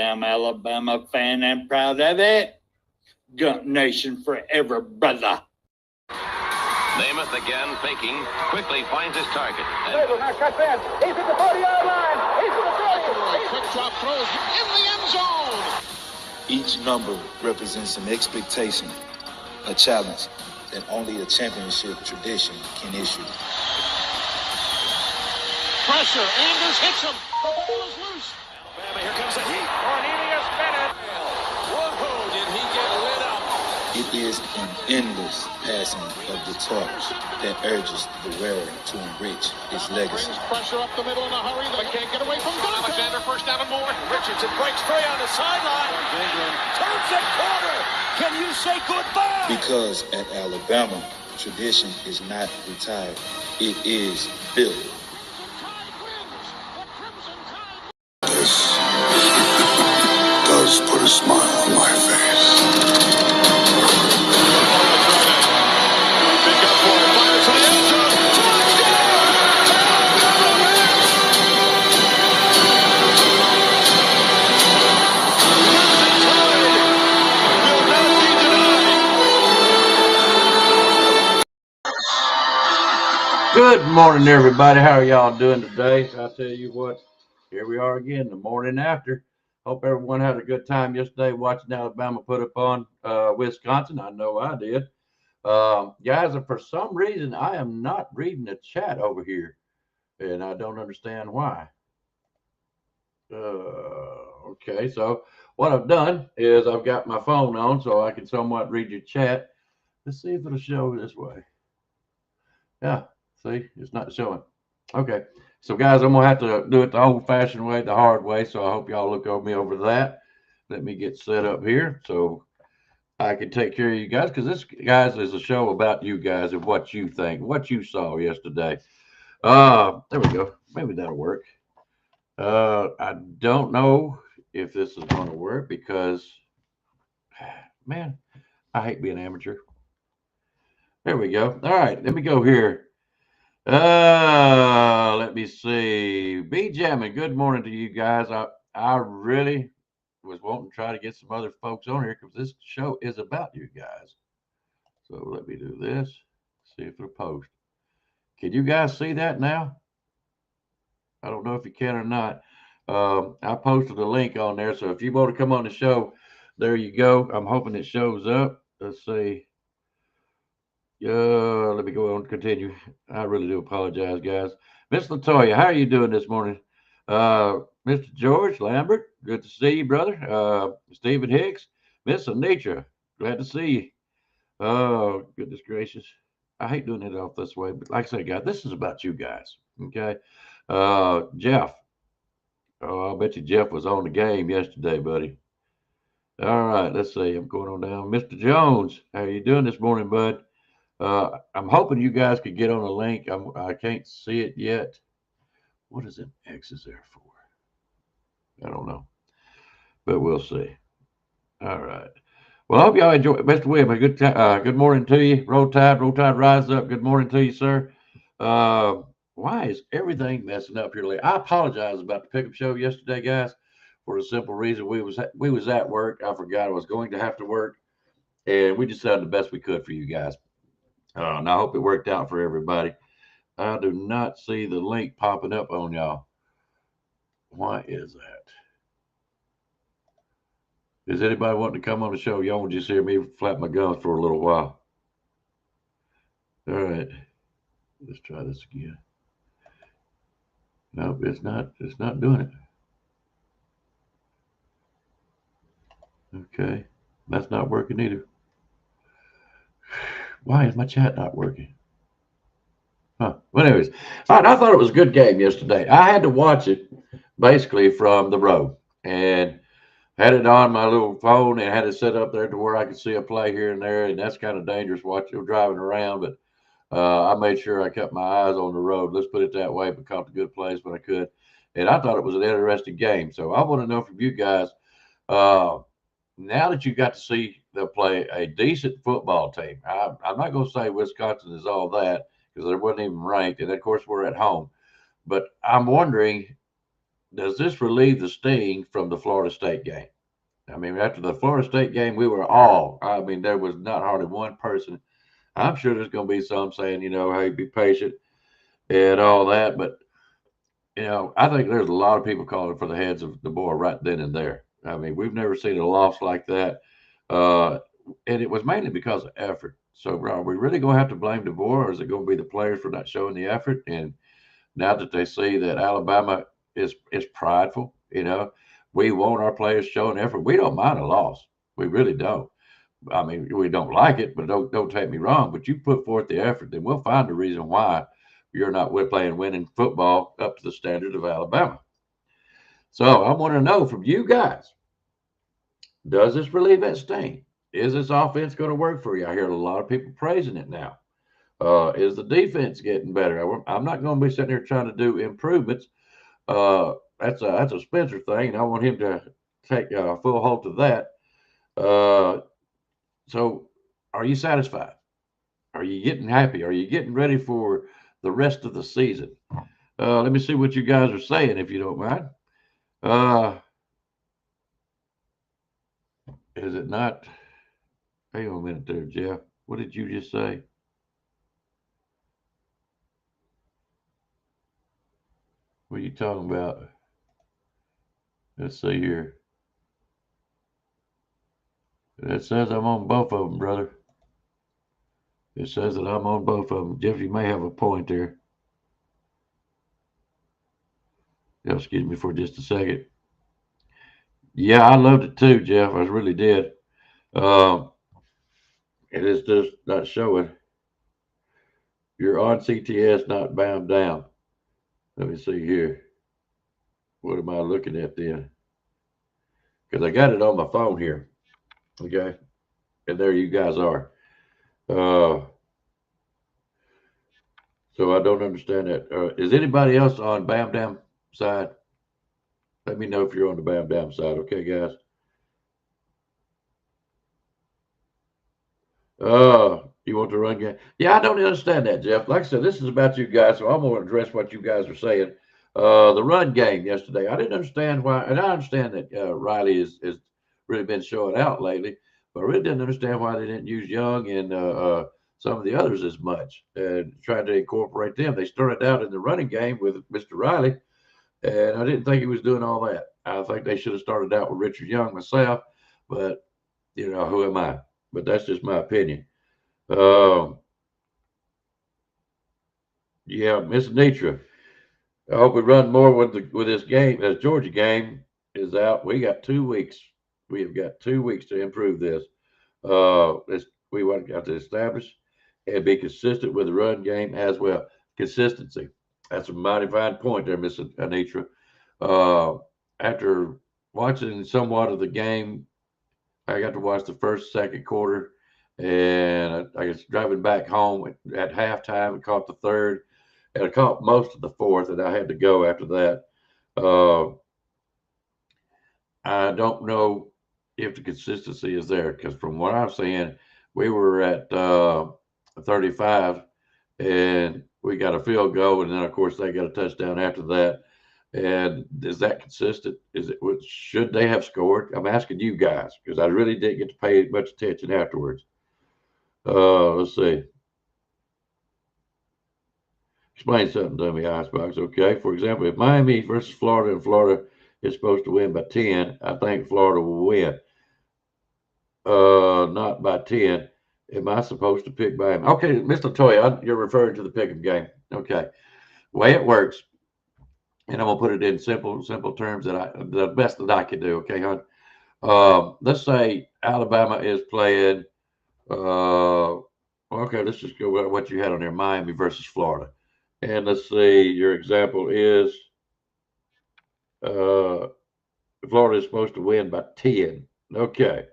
I'm Alabama fan and proud of it. Gump Nation forever, brother. Namath again faking, quickly finds his target. Now cuts in. He's at the 40-yard line. He's at the 30. Quick drop throws in the end zone. Each number represents an expectation, a challenge that only a championship tradition can issue. Pressure. Anders hits him. The ball is loose. Alabama, here comes the heat. Cornelius Bennett. Whoa, did he get lit up? It is an endless passing of the torch that urges the wearer to enrich his legacy. Brings pressure up the middle in a hurry. They can't get away from Duncan. Alexander first down and more. Richardson breaks free on the sideline. Turns it corner. Can you say goodbye? Because at Alabama, tradition is not retired. It is built. This does put a smile on my face. Good morning, everybody. How are y'all doing today? I tell you what, here we are again, the morning after. Hope everyone had a good time yesterday watching Alabama put up on Wisconsin. I know I did. Guys, and for some reason, I am not reading the chat over here, and I don't understand why. Okay, so what I've done is I've got my phone on so I can somewhat read your chat. Let's see if it'll show this way. Yeah. See, it's not showing. Okay. So, guys, I'm going to have to do it the old-fashioned way, the hard way. So, I hope y'all look over me over that. Let me get set up here so I can take care of you guys. Because this, guys, is a show about you guys and what you think, what you saw yesterday. There we go. Maybe that'll work. I don't know if this is going to work because, man, I hate being amateur. There we go. All right. Let me go here. Let me see. B Jamming, good morning to you guys. I really was wanting to try to get some other folks on here because this show is about you guys. So let me do this. See if it'll post. Can you guys see that now? I don't know if you can or not. I posted a link on there. So if you want to come on the show, there you go. I'm hoping it shows up. Let's see. Let me go on and continue. I really do apologize, guys. Miss Latoya, how are you doing this morning? Mr. George Lambert, good to see you, brother. Stephen Hicks, Miss Anitra, glad to see you. Oh, goodness gracious. I hate doing it off this way, but like I said, guys, this is about you guys, okay? Jeff. Oh, I bet you Jeff was on the game yesterday, buddy. All right, let's see. I'm going on down. Mr. Jones, how are you doing this morning, bud? I'm hoping you guys could get on a link. I can't see it yet. What is an X is there for? I don't know, but we'll see. All right. Well, I hope y'all enjoy. Mr. William, good morning to you. Roll Tide, rise up. Good morning to you, sir. Why is everything messing up here lately? I apologize about the Pickem show yesterday, guys, for the simple reason we was at work. I forgot I was going to have to work, and we just did the best we could for you guys. And I hope it worked out for everybody. I do not see the link popping up on y'all. Why is that? Is anybody wanting to come on the show? Y'all will just hear me flap my gums for a little while. All right. Let's try this again. Nope, it's not doing it. Okay. That's not working either. Why is my chat not working? Huh. Well, anyways, all right, I thought it was a good game yesterday. I had to watch it basically from the road and had it on my little phone and had it set up there to where I could see a play here and there. And that's kind of dangerous watching driving around. But I made sure I kept my eyes on the road. Let's put it that way, but caught the good plays when I could. And I thought it was an interesting game. So I want to know from you guys, now that you got to see them play a decent football team. I'm not going to say Wisconsin is all that because they wasn't even ranked. And, of course, we're at home. But I'm wondering, does this relieve the sting from the Florida State game? I mean, after the Florida State game, I mean, there was not hardly one person. I'm sure there's going to be some saying, hey, be patient and all that. But, I think there's a lot of people calling for the heads of the boy right then and there. I mean, we've never seen a loss like that. And it was mainly because of effort. So, are we really going to have to blame DeBoer, or is it going to be the players for not showing the effort? And now that they see that Alabama is prideful, we want our players showing effort. We don't mind a loss. We really don't. I mean, we don't like it, but don't take me wrong. But you put forth the effort, then we'll find a reason why you're not playing winning football up to the standard of Alabama. So I want to know from you guys, does this relieve that sting? Is this offense going to work for you? I hear a lot of people praising it now. Is the defense getting better? I'm not going to be sitting here trying to do improvements. That's a Spencer thing, and I want him to take full hold of that. So, are you satisfied? Are you getting happy? Are you getting ready for the rest of the season? Let me see what you guys are saying, if you don't mind. Is it not? Hang on a minute there, Jeff. What did you just say? What are you talking about? Let's see here. It says I'm on both of them, brother. It says that I'm on both of them. Jeff, you may have a point there. Yeah, excuse me for just a second. Yeah, I loved it too, Jeff. I really did. It is just not showing. You're on CTS, not bound down. Let me see here. What am I looking at then? Because I got it on my phone here. Okay. And there you guys are. So I don't understand that. Is anybody else on Bam Dam side? Let me know if you're on the Bam Dam side. Okay, guys. You want to run game? Yeah, I don't understand that, Jeff. Like I said, this is about you guys, so I'm going to address what you guys are saying. The run game yesterday, I didn't understand why, and I understand that Riley has really been showing out lately, but I really didn't understand why they didn't use Young and some of the others as much and trying to incorporate them. They started out in the running game with Mr. Riley, and I didn't think he was doing all that. I think they should have started out with Richard Young myself, but who am I? But that's just my opinion. Yeah, Miss Nitra. I hope we run more with this game. As Georgia game is out, we got 2 weeks. We have got 2 weeks to improve this. We want to have to establish and be consistent with the run game as well. Consistency. That's a mighty fine point there, Miss Anitra. After watching somewhat of the game, I got to watch the first, second quarter, and I was driving back home at halftime and caught the third, and I caught most of the fourth, and I had to go after that. I don't know if the consistency is there, because from what I'm seeing, we were at 35, and we got a field goal, and then of course they got a touchdown after that. And is that consistent? Should they have scored? I'm asking you guys, because I really didn't get to pay much attention afterwards. Let's see. Explain something to me, Icebox. Okay. For example, if Miami versus Florida and Florida is supposed to win by 10, I think Florida will win. Not by 10. Am I supposed to pick Miami? Okay, Mr. Toya, you're referring to the Pickem game. Okay. Way it works. And I'm gonna put it in simple terms the best that I can do. Okay, hon. Let's say Alabama is playing. Okay, let's just go with what you had on there: Miami versus Florida. And let's see, your example is Florida is supposed to win by 10. Okay.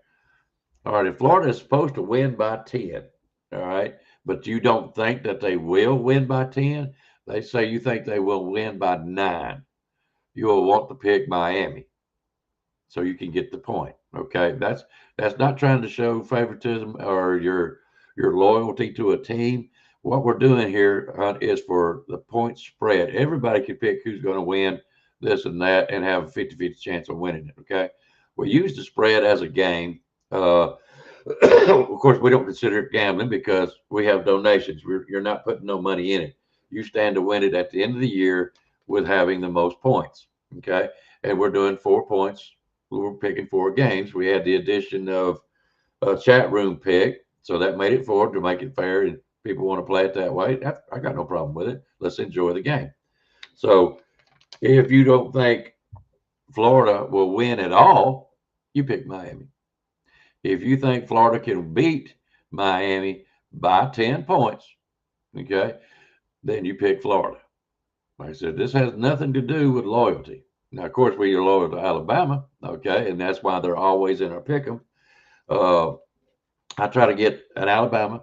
All right. If Florida is supposed to win by 10, all right, but you don't think that they will win by 10, they say you think they will win by 9. You will want to pick Miami so you can get the point. Okay. That's not trying to show favoritism or your loyalty to a team. What we're doing here is for the point spread. Everybody can pick who's going to win this and that, and have a 50-50 chance of winning it. Okay. We use the spread as a game. Of course, we don't consider it gambling because we have donations. You're not putting no money in it. You stand to win it at the end of the year with having the most points. Okay. And we're doing 4 points. We're picking 4 games. We had the addition of a chat room pick. So that made it forward to make it fair. And people want to play it that way. I got no problem with it. Let's enjoy the game. So if you don't think Florida will win at all, you pick Miami. If you think Florida can beat Miami by 10 points, okay, then you pick Florida. Like I said, this has nothing to do with loyalty. Now, of course, we are loyal to Alabama, okay, and that's why they're always in our Pickem. I try to get an Alabama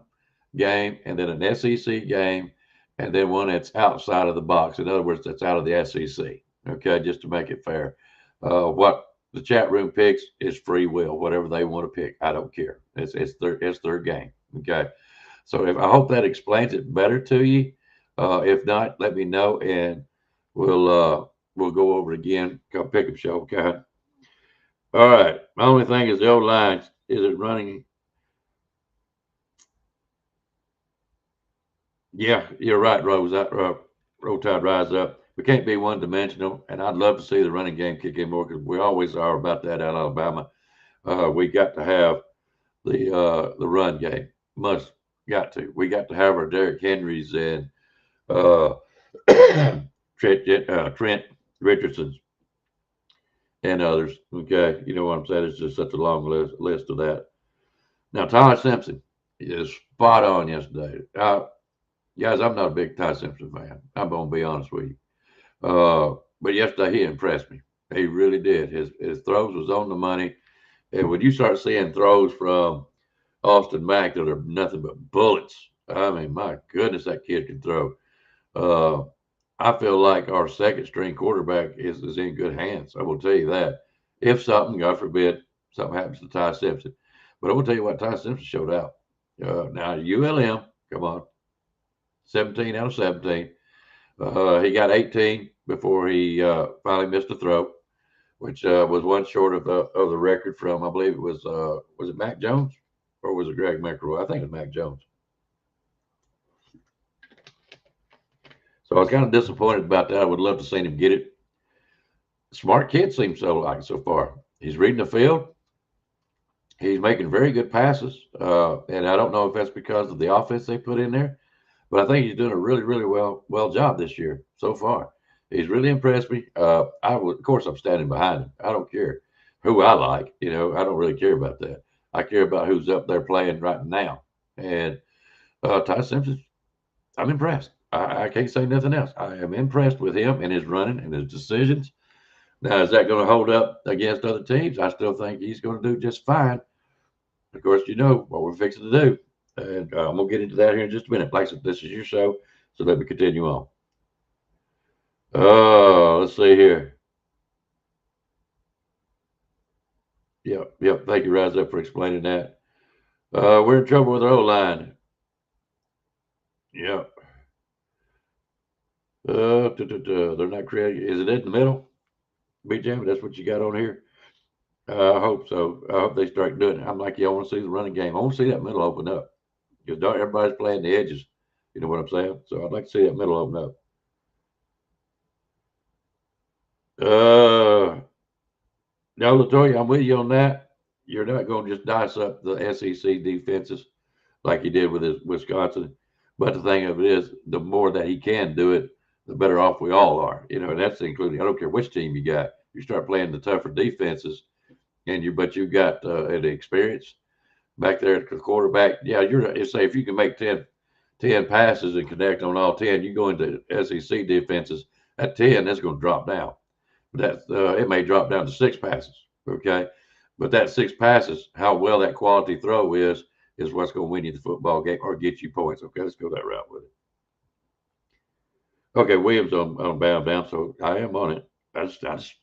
game and then an SEC game and then one that's outside of the box. In other words, that's out of the SEC, okay, just to make it fair. What the chat room picks is free will, whatever they want to pick. I don't care. It's their game. Okay. So I hope that explains it better to you. If not, let me know and we'll go over it again. Come pick up show. Okay. All right. My only thing is the old line. Is it running? Yeah, you're right, Rose. Roll Tide rise up. We can't be one dimensional, and I'd love to see the running game kick in more because we always are about that at Alabama. We got to have the run game. Got to. We got to have our Derrick Henrys and Trent Richardsons and others. Okay, you know what I'm saying? It's just such a long list of that. Now, Ty Simpson is spot on yesterday. Guys, I'm not a big Ty Simpson fan. I'm going to be honest with you. But yesterday he impressed me. He really did. His throws was on the money. And when you start seeing throws from Austin Mack that are nothing but bullets, I mean, my goodness, that kid can throw. I feel like our second string quarterback is in good hands. I will tell you that. If something, God forbid, something happens to Ty Simpson. But I will tell you what, Ty Simpson showed out. Now, ULM, come on, 17 out of 17. He got 18 before he finally missed a throw, which was one short of the record from, I believe it was it Mac Jones or was it Greg McElroy? I think it was Mac Jones. So I was kind of disappointed about that. I would love to see him get it. Smart kid seems so far. He's reading the field. He's making very good passes. And I don't know if that's because of the offense they put in there, but I think he's doing a really, really well job this year so far. He's really impressed me. Of course, I'm standing behind him. I don't care who I like. I don't really care about that. I care about who's up there playing right now. And Ty Simpson, I'm impressed. I can't say nothing else. I am impressed with him and his running and his decisions. Now, is that going to hold up against other teams? I still think he's going to do just fine. Of course, you know what we're fixing to do. And I'm going to get into that here in just a minute. Like I said, this is your show, so let me continue on. Let's see here. Yep. Thank you, Rise Up, for explaining that. We're in trouble with our O-line. Yep. They're not creating. Is it in the middle? BJ, that's what you got on here? I hope so. I hope they start doing it. I'm like, I want to see the running game. I want to see that middle open up. Because everybody's playing the edges. You know what I'm saying? So I'd like to see that middle open up. No, Latoya, I'm with you on that. You're not going to just dice up the SEC defenses like he did with his Wisconsin. But the thing of it is, the more that he can do it, the better off we all are. And that's including, I don't care which team you got. You start playing the tougher defenses, but you got an experience back there at the quarterback. Yeah, say if you can make 10 passes and connect on all 10, you go into SEC defenses at 10, that's going to drop down. But it may drop down to 6 passes. Okay. But that 6 passes, how well that quality throw is what's going to win you the football game or get you points. Okay. Let's go that route with it. Okay. Williams on Bam Bam. So I am on it.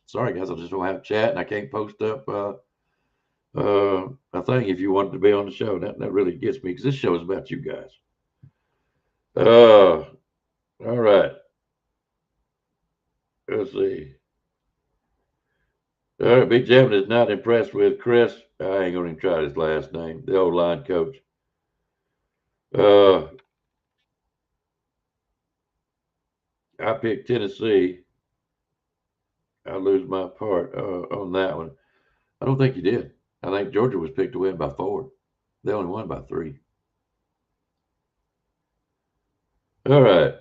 Sorry guys. I just don't have chat and I can't post up, a thing if you wanted to be on the show. That really gets me because this show is about you guys. All right. Let's see. All right, Big Jim is not impressed with Chris. I ain't going to try his last name, the old line coach. I picked Tennessee. I lose my part on that one. I don't think you did. I think Georgia was picked to win by 4. They only won by 3. All right.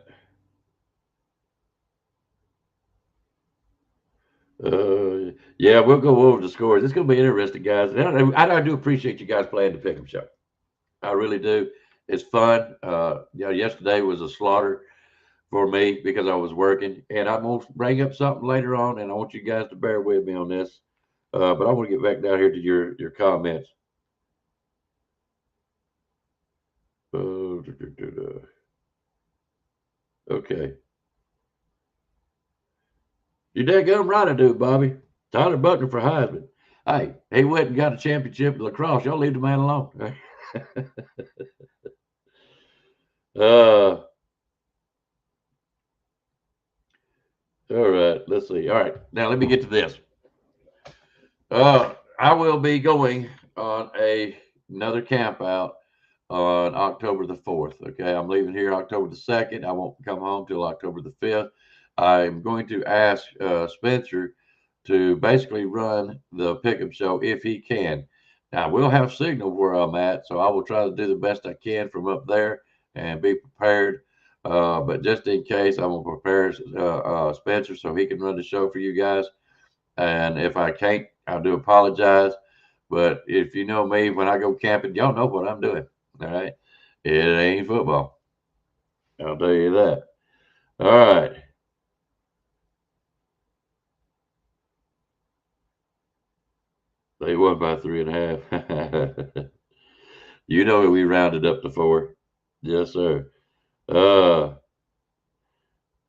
Yeah, we'll go over the scores. It's going to be interesting, guys. And I do appreciate you guys playing the Pickem show. I really do. It's fun. Yesterday was a slaughter for me because I was working, and I'm going to bring up something later on, and I want you guys to bear with me on this. But I want to get back down here to your comments. Okay. You daggum right I do, Bobby. Tyler Buckner for Heisman. Hey, he went and got a championship in lacrosse. Y'all leave the man alone. All right, let's see. All right, now let me get to this. I will be going on another camp out on October the 4th. Okay, I'm leaving here October the 2nd. I won't come home till October the 5th. I'm going to ask Spencer to basically run the Pickem show if he can. Now, we'll have signal where I'm at, so I will try to do the best I can from up there and be prepared. But just in case, I'm going to prepare Spencer so he can run the show for you guys. And if I can't, I do apologize. But if you know me, when I go camping, y'all know what I'm doing. All right. It ain't football. I'll tell you that. All right. They won by 3.5. You know we rounded up to 4. Yes, sir.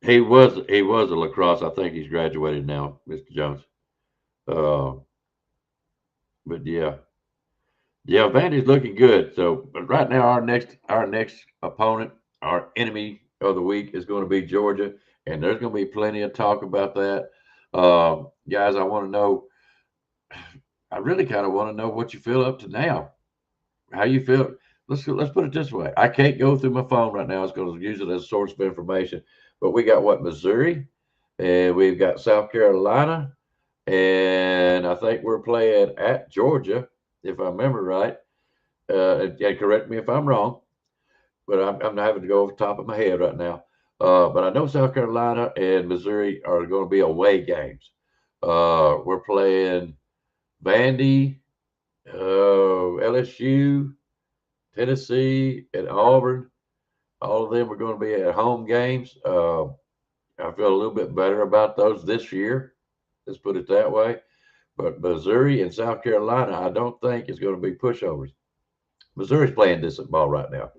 He was a lacrosse. I think he's graduated now, Mr. Jones. But yeah. Yeah, Vandy's looking good. So, but right now, our next opponent, our enemy of the week, is going to be Georgia, and there's going to be plenty of talk about that. Guys, I want to know. I really kind of want to know what you feel up to now. How you feel? Let's put it this way. I can't go through my phone right now. I was going to use it as a source of information, but we got Missouri, and we've got South Carolina, and I think we're playing at Georgia, if I remember right. And correct me if I'm wrong, but I'm not having to go off the top of my head right now. But I know South Carolina and Missouri are going to be away games. We're playing Vandy, LSU, Tennessee, and Auburn. All of them are going to be at home games. I feel a little bit better about those this year. Let's put it that way. But Missouri and South Carolina, I don't think is going to be pushovers. Missouri's playing decent ball right now.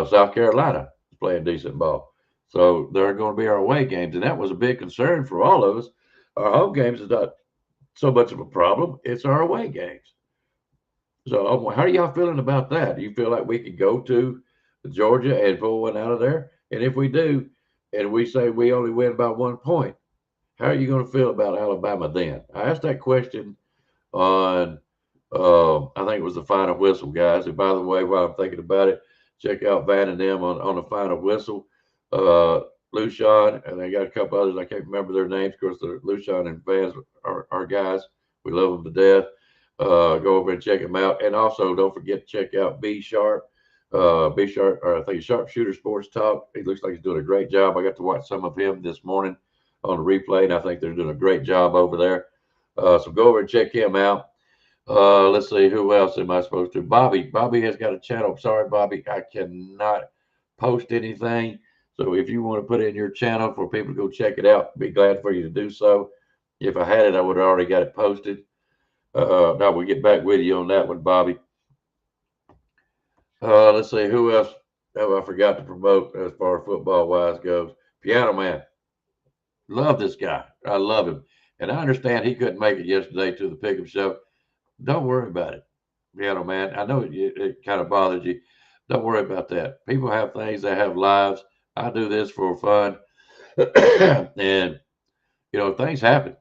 South Carolina is playing decent ball. So they're going to be our away games. And that was a big concern for all of us. Our home games is not so much of a problem. It's our away games. So how are y'all feeling about that? Do you feel like we could go to Georgia and pull one out of there? And if we do, and we say we only win by 1 point, how are you going to feel about Alabama then? I asked that question on, I think it was the Final Whistle, guys. And by the way, while I'm thinking about it, check out Van and them on the Final Whistle. Lucian, and they got a couple others. I can't remember their names. Of course, Lucian and Van are our guys. We love them to death. Go over and check them out. And also, don't forget to check out B Sharp, or I think Sharpshooter Sports Talk. He looks like he's doing a great job. I got to watch some of him this morning on the replay, and I think they're doing a great job over there. So go over and check him out. Let's see, who else am I supposed to? Bobby has got a channel. I'm sorry, Bobby, I cannot post anything. So if you want to put it in your channel for people to go check it out, be glad for you to do so. If I had it, I would have already got it posted. Now we'll get back with you on that one, Bobby. Let's see, who else have I forgot to promote as far as football-wise goes? Piano Man. Love this guy. I love him. And I understand he couldn't make it yesterday to the Pickem show. Don't worry about it, Piano Man. I know it kind of bothers you. Don't worry about that. People have things. They have lives. I do this for fun. And, things happen.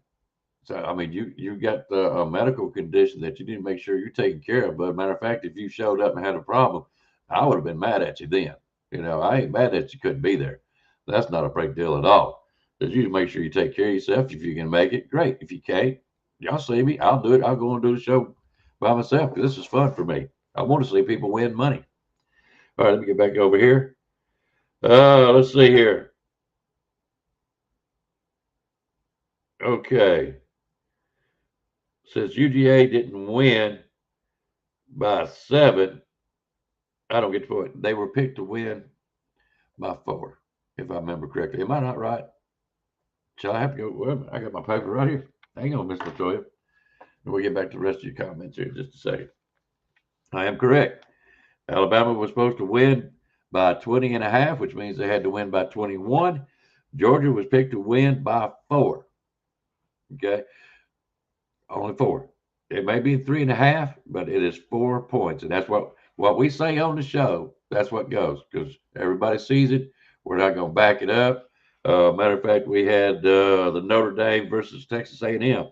So, I mean, you got a medical condition that you need to make sure you're taking care of. But matter of fact, if you showed up and had a problem, I would have been mad at you then. You know, I ain't mad that you couldn't be there. That's not a big deal at all. Just you make sure you take care of yourself. If you can make it, great. If you can't, y'all see me. I'll do it. I'll go and do the show by myself because this is fun for me. I want to see people win money. All right, let me get back over here. Let's see here. Okay. Since UGA didn't win by 7, I don't get the point. They were picked to win by 4, if I remember correctly. Am I not right? Shall I have to go? Well, I got my paper right here. Hang on, Miss Latoya. And we'll get back to the rest of your comments here in just a second. I am correct. Alabama was supposed to win by 20.5, which means they had to win by 21. Georgia was picked to win by 4. Okay. Only 4. It may be 3.5, but it is 4 points. And that's what we say on the show. That's what goes because everybody sees it. We're not going to back it up. Matter of fact, we had the Notre Dame versus Texas A&M.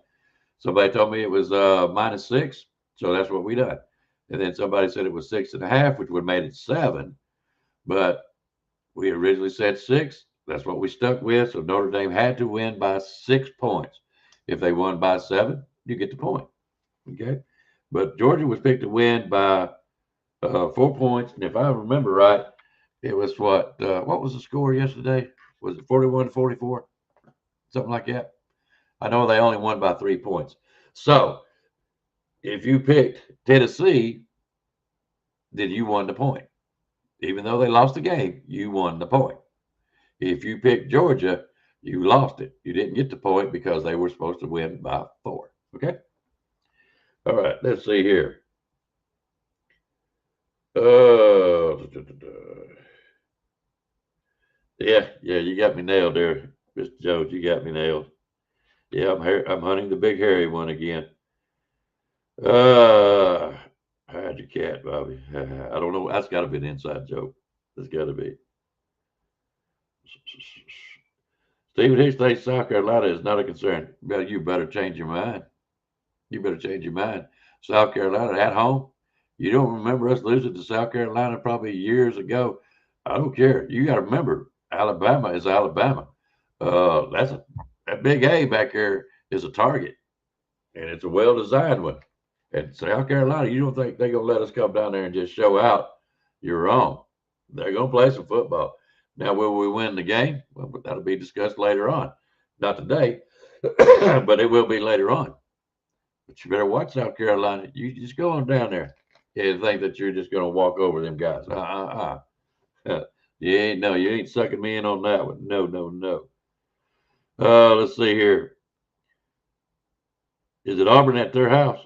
Somebody told me it was -6, so that's what we done. And then somebody said it was 6.5, which would have made it 7. But we originally said 6. That's what we stuck with. So Notre Dame had to win by 6 points. If they won by 7, you get the point. Okay. But Georgia was picked to win by 4 points. And if I remember right, it was what was the score yesterday? Was it 41-44? Something like that. I know they only won by 3 points. So if you picked Tennessee, then you won the point. Even though they lost the game, you won the point. If you picked Georgia, you lost it. You didn't get the point because they were supposed to win by 4. Okay? All right, let's see here. Yeah, you got me nailed there, Mr. Jones. You got me nailed. Yeah, I'm hunting the big hairy one again. Hide your cat, Bobby. I don't know. That's got to be an inside joke. That's got to be. Stephen Hicks thinks South Carolina is not a concern. Well, you better change your mind. You better change your mind. South Carolina at home. You don't remember us losing to South Carolina probably years ago. I don't care. You got to remember, Alabama is Alabama. That big A back there is a target, and it's a well-designed one. And South Carolina, you don't think they're going to let us come down there and just show out? You're wrong. They're going to play some football. Now, will we win the game? Well, that'll be discussed later on. Not today, but it will be later on. But you better watch South Carolina. You just go on down there and think that you're just going to walk over them guys. You ain't sucking me in on that one. No. Let's see here. Is it Auburn at their house?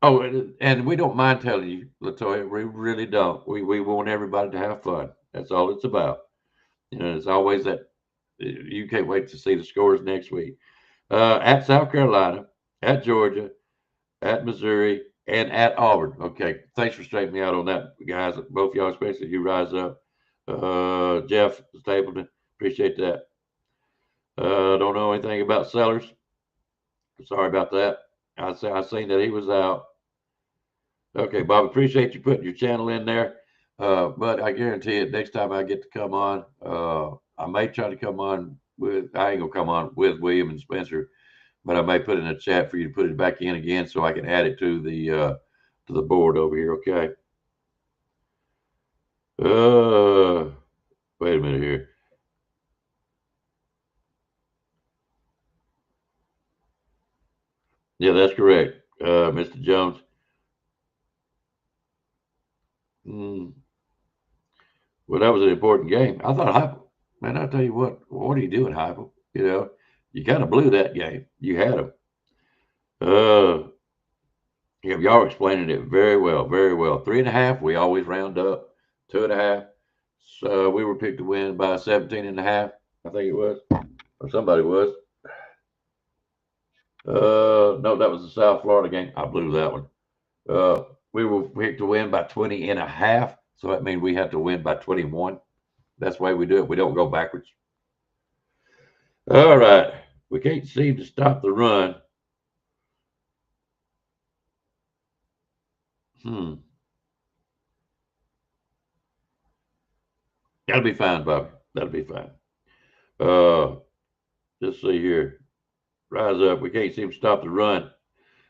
Oh, and we don't mind telling you, Latoya, we really don't. We want everybody to have fun. That's all it's about. You know, it's always that you can't wait to see the scores next week. At South Carolina, at Georgia, at Missouri, and at Auburn. Okay, thanks for straightening me out on that, guys. Both y'all, especially you, rise up. Jeff Stapleton, appreciate that. Don't know anything about Sellers. Sorry about that. I seen that he was out. Okay, Bob, appreciate you putting your channel in there. But I guarantee it, next time I get to come on, I may try to come on I ain't gonna come on with William and Spencer, but I may put in a chat for you to put it back in again so I can add it to the board over here, okay? Wait a minute here. Yeah, that's correct, Mr. Jones. Well, that was an important game. I thought Heupel, man, I tell you what are you doing, Heupel? You know, you kind of blew that game. You had them. Yeah, y'all are explaining it very well, very well. 3.5, we always round up. 2.5. So we were picked to win by 17.5, I think it was, or somebody was. No, that was the South Florida game. I blew that one. We were picked to win by 20.5. So that means we have to win by 21. That's the way we do it. We don't go backwards. All right. We can't seem to stop the run. That'll be fine, Bobby. That'll be fine. Let's see here. Rise up. We can't seem to stop the run.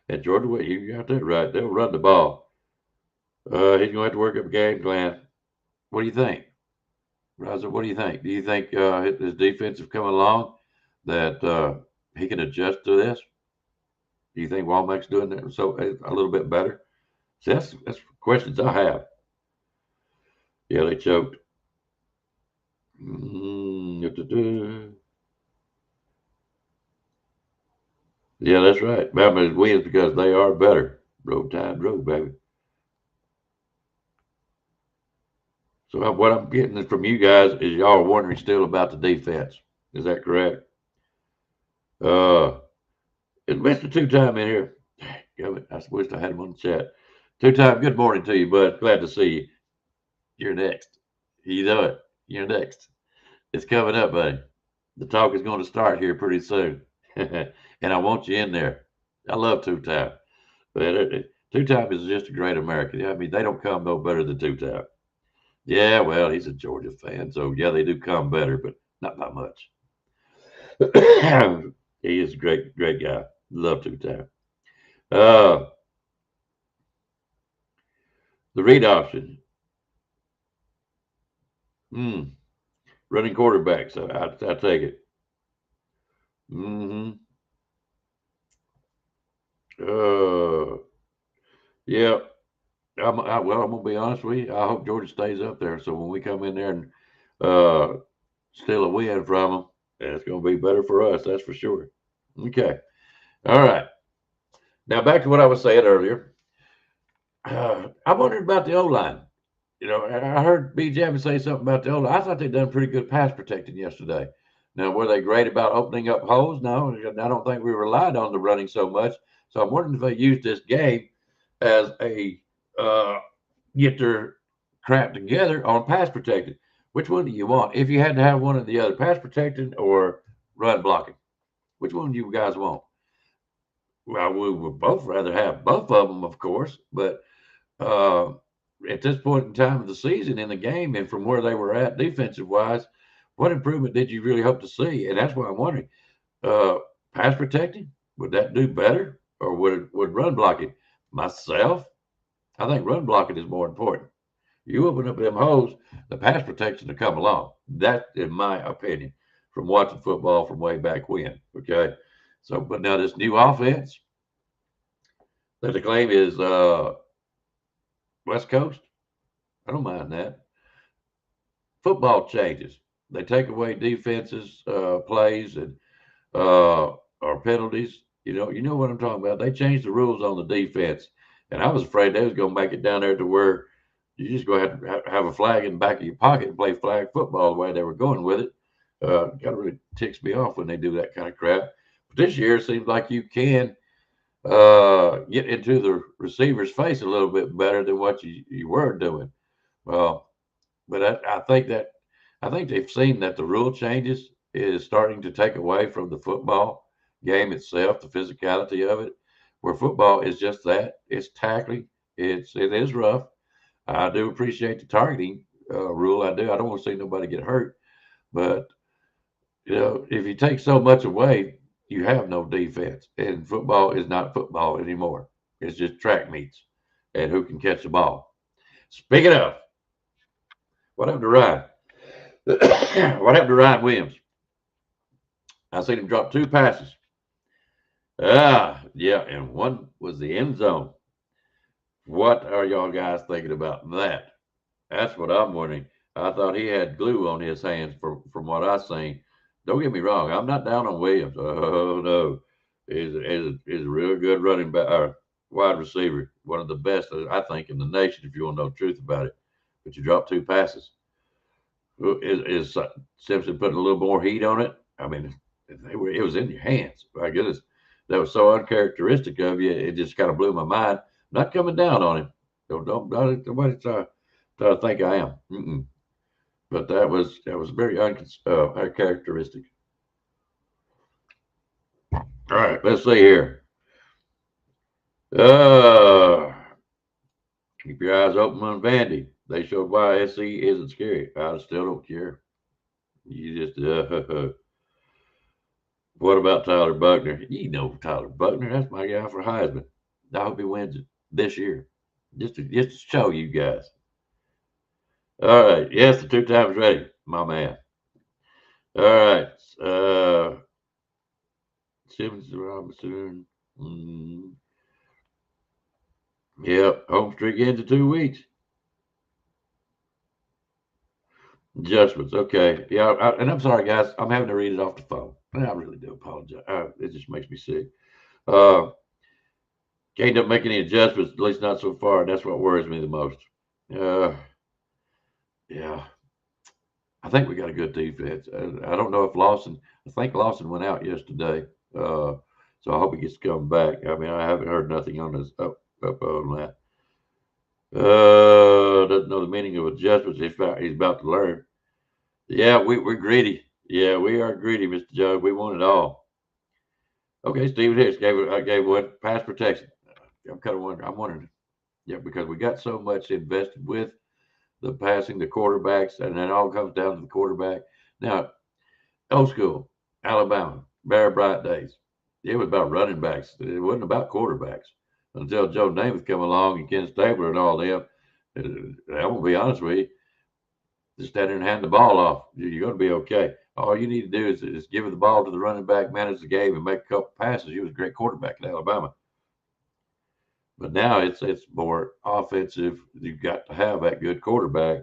And Georgia, you got that right. They'll run the ball. He's going to have to work up a game plan. What do you think? Rise up, what do you think? Do you think his defense have come along that he can adjust to this? Do you think Womack's doing that so a little bit better? See, that's questions I have. Yeah, they choked. Yeah, that's right. Bama wins because they are better. Roll Tide, roll, baby. So what I'm getting from you guys is y'all are wondering still about the defense. Is that correct? Is Mr. Two-Time in here? Damn, I wish I had him on the chat. Two-Time, good morning to you, bud. Glad to see you. You're next. You know it. You're next. It's coming up, buddy. The talk is going to start here pretty soon. And I want you in there. I love Two-Time. But Two-Time is just a great American. I mean, they don't come no better than Two-Time. Yeah, well, he's a Georgia fan, so yeah, they do come better, but not by much. He is a great guy. Love Two-Time. The read option. Running quarterback, so I take it. Yeah. I'm gonna be honest with you. I hope Georgia stays up there. So when we come in there and steal a win from them, it's gonna be better for us. That's for sure. Okay. All right. Now back to what I was saying earlier. I wondered about the O-line. You know, I heard B. Javin say something about the O-line. I thought they'd done pretty good pass protecting yesterday. Now, were they great about opening up holes? No, I don't think we relied on the running so much. So I'm wondering if they used this game as a get their crap together on pass protecting. Which one do you want? If you had to have one or the other, pass protecting or run blocking, which one do you guys want? Well, we would both rather have both of them, of course, but at this point in time of the season in the game and from where they were at defensive wise, what improvement did you really hope to see? And that's why I'm wondering, pass protecting, would that do better or would run blocking? Myself, I think run blocking is more important. You open up them holes, the pass protection to come along. That, in my opinion, from watching football from way back when. Okay. So, but now this new offense that the claim is West Coast, I don't mind that. Football changes. They take away defenses, plays, and or penalties. You know what I'm talking about. They changed the rules on the defense, and I was afraid they was going to make it down there to where you just go ahead and have a flag in the back of your pocket and play flag football the way they were going with it. Kind of really ticks me off when they do that kind of crap. But this year it seems like you can get into the receiver's face a little bit better than what you were doing. Well, but I think they've seen that the rule changes is starting to take away from the football game itself, the physicality of it, where football is just that. It's tackling. It is rough. I do appreciate the targeting rule. I do. I don't want to see nobody get hurt. But, if you take so much away, you have no defense. And football is not football anymore. It's just track meets and who can catch the ball. Speaking of, what happened to Ryan? What happened to Ryan Williams? I seen him drop 2 passes. Yeah, and one was the end zone. What are y'all guys thinking about that? That's what I'm wondering. I thought he had glue on his hands from what I seen. Don't get me wrong. I'm not down on Williams. Oh, no. He's a real good running back, wide receiver. One of the best, I think, in the nation, if you want to know the truth about it. But you dropped 2 passes. Is Simpson putting a little more heat on it? I mean, it was in your hands. My goodness. That was so uncharacteristic of you. It just kind of blew my mind. Not coming down on him. Don't nobody try to think I am. But that was very uncharacteristic. All right, let's see here. Keep your eyes open on Vandy. They showed why SC isn't scary. I still don't care. You just what about Tyler Buckner? You know Tyler Buckner. That's my guy for Heisman. I hope he wins it this year. Just to show you guys. All right. Yes, the 2 times ready, my man. All right. Simmons Robinson. Yep. Home streak ends in 2 weeks. Adjustments. Okay. Yeah. And I'm sorry, guys. I'm having to read it off the phone. And I really do apologize. It just makes me sick. Can't up make any adjustments, at least not so far. And that's what worries me the most. Yeah. I think we got a good defense. I don't know if Lawson, I think Lawson went out yesterday. So I hope he gets to come back. I mean, I haven't heard nothing on this up on that. Doesn't know the meaning of adjustments. He's about to learn. Yeah, we're greedy. Yeah, we are greedy, Mr. Joe. We want it all. Okay, Steven Hicks gave one pass protection. I'm kind of wondering. I'm wondering. Yeah, because we got so much invested with the passing, the quarterbacks, and it all comes down to the quarterback. Now, old school, Alabama, Barry Bryant days. It was about running backs. It wasn't about quarterbacks until Joe Namath come along and Ken Stabler and all them. I'm going to be honest with you. Just stand there and hand the ball off. You're going to be okay. All you need to do is give the ball to the running back, manage the game, and make a couple passes. He was a great quarterback in Alabama. But now it's more offensive. You've got to have that good quarterback,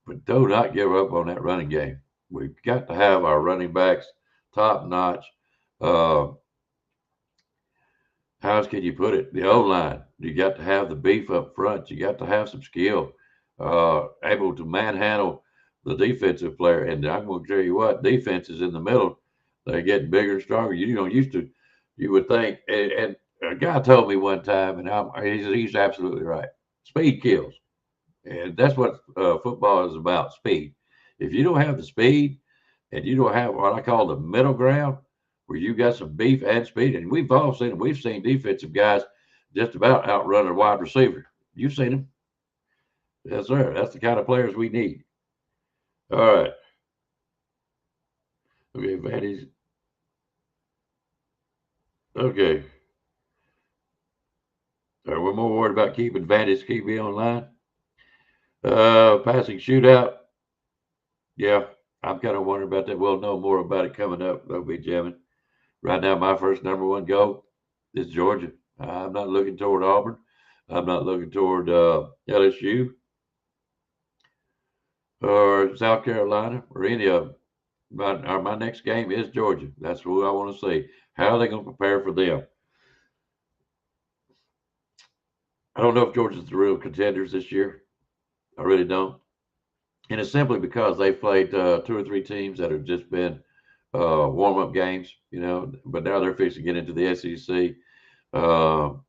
but do not give up on that running game. We've got to have our running backs top notch. How else can you put it? The O line. You got to have the beef up front. You got to have some skill, able to manhandle the defensive player. And I'm going to tell you what, defenses in the middle, they're getting bigger and stronger. You would think, and a guy told me one time, and he's absolutely right. Speed kills, and that's what football is about: speed. If you don't have the speed, and you don't have what I call the middle ground, where you got some beef and speed, and we've seen defensive guys just about outrun a wide receiver. You've seen them, yes, sir. That's the kind of players we need. All right, okay, Vandy's okay. All right, we're more worried about keeping Vandy's QB online. Passing shootout. Yeah, I'm kind of wondering about that. We'll know more about it coming up. They'll be jamming. Right now, my first number one goal is Georgia. I'm not looking toward Auburn. I'm not looking toward LSU or South Carolina or any of them. My next game is Georgia. That's who I want to see. How are they going to prepare for them? I don't know if Georgia's the real contenders this year. I really don't. And it's simply because they've played 2 or 3 teams that have just been warm-up games, but now they're fixing to get into the SEC. So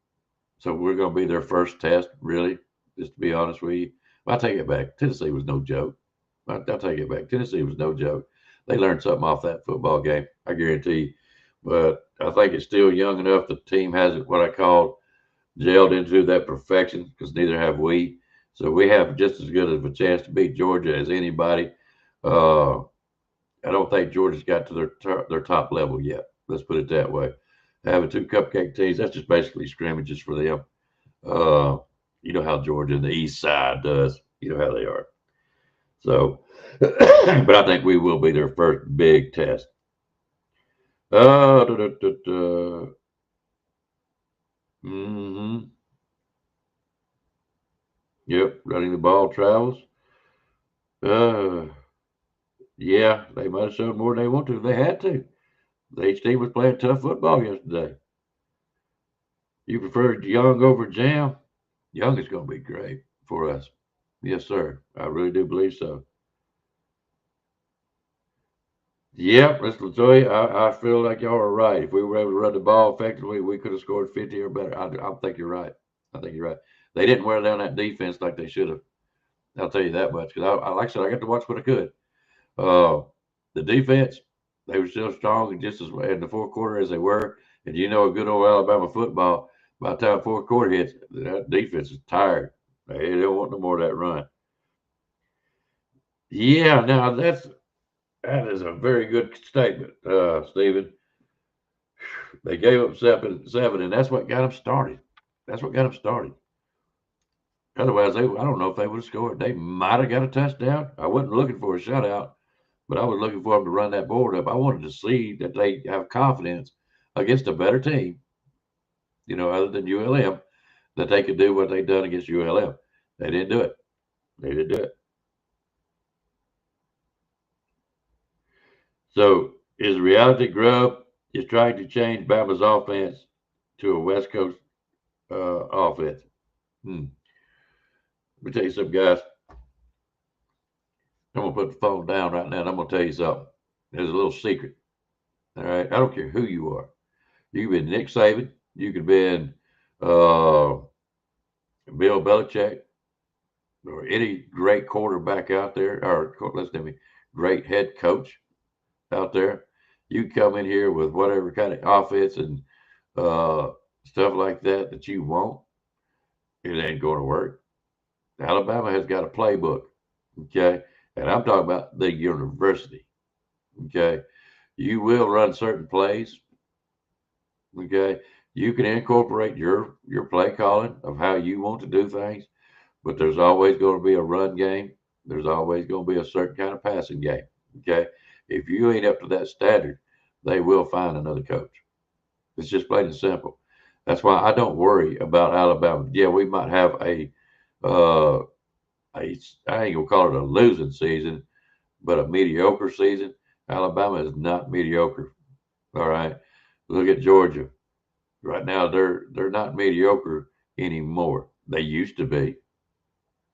we're going to be their first test, really, just to be honest with you. I take it back. Tennessee was no joke. I'll take it back. Tennessee was no joke. They learned something off that football game, I guarantee you. But I think it's still young enough. The team hasn't what I call gelled into that perfection, because neither have we. So we have just as good of a chance to beat Georgia as anybody. I don't think Georgia's got to their top level yet. Let's put it that way. Having 2 cupcake teams, that's just basically scrimmages for them. You know how Georgia and the East Side does. You know how they are. So, but I think we will be their first big test. Mm-hmm. Yep, running the ball travels. Yeah, they might have shown more than they want to. They had to. The HT was playing tough football yesterday. You prefer Young over Jam? Young is going to be great for us. Yes, sir. I really do believe so. Yep, Mr. LaToya, I feel like y'all are right. If we were able to run the ball effectively, we could have scored 50 or better. I think you're right. I think you're right. They didn't wear down that defense like they should have. I'll tell you that much, because like I said, I got to watch what I could. The defense, they were still strong and just as in the fourth quarter as they were And you know, a good old Alabama football, by the time fourth quarter hits, that defense is tired. They don't want no more of that run. Yeah, now that is a very good statement, Stephen. They gave up 7, and that's what got them started. That's what got them started. Otherwise, I don't know if they would have scored. They might have got a touchdown. I wasn't looking for a shutout, but I was looking for them to run that board up. I wanted to see that they have confidence against a better team, other than ULM, that they could do what they done against ULM. They didn't do it. They didn't do it. So is reality Grub is trying to change Bama's offense to a West Coast offense. Let me tell you something, guys. I'm going to put the phone down right now, and I'm going to tell you something. There's a little secret. All right? I don't care who you are. You could be Nick Saban. You could be Bill Belichick, or any great quarterback out there, or listen to me, great head coach out there. You come in here with whatever kind of offense and stuff like that you want. It ain't going to work. Alabama has got a playbook, okay? And I'm talking about the university, okay? You will run certain plays, okay? You can incorporate your play calling of how you want to do things, but there's always going to be a run game. There's always going to be a certain kind of passing game, okay? If you ain't up to that standard, they will find another coach. It's just plain and simple. That's why I don't worry about Alabama. Yeah, we might have I ain't gonna call it a losing season, but a mediocre season. Alabama is not mediocre. All right. Look at Georgia. Right now, they're not mediocre anymore. They used to be.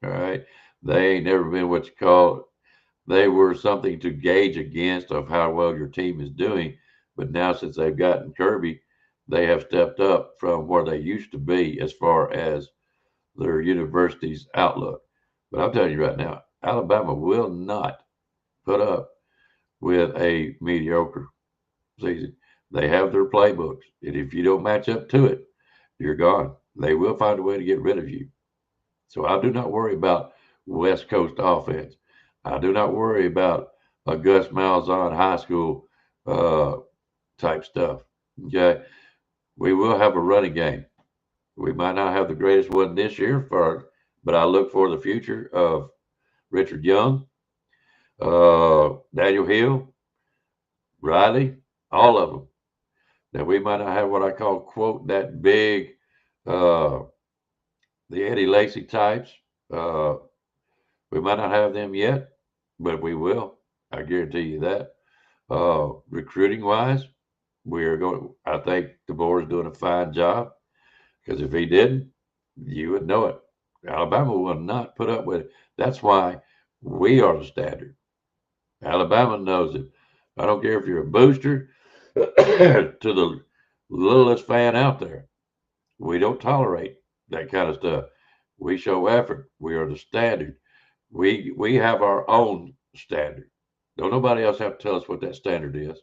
All right. They ain't never been what you call. They were something to gauge against of how well your team is doing. But now, since they've gotten Kirby, they have stepped up from where they used to be as far as their university's outlook. But I'm telling you right now, Alabama will not put up with a mediocre season. They have their playbooks, and if you don't match up to it, you're gone. They will find a way to get rid of you. So I do not worry about West Coast offense. I do not worry about a Gus Malzahn high school type stuff. Okay, we will have a running game. We might not have the greatest one this year, but I look for the future of Richard Young, Daniel Hill, Riley, all of them. Now, we might not have what I call, quote, that big, the Eddie Lacy types. We might not have them yet, but we will. I guarantee you that. Recruiting wise, I think DeBoer is doing a fine job, because if he didn't, you would know it. Alabama will not put up with it. That's why we are the standard. Alabama knows it. I don't care if you're a booster to the littlest fan out there. We don't tolerate that kind of stuff. We show effort. We are the standard. We have our own standard. Don't nobody else have to tell us what that standard is.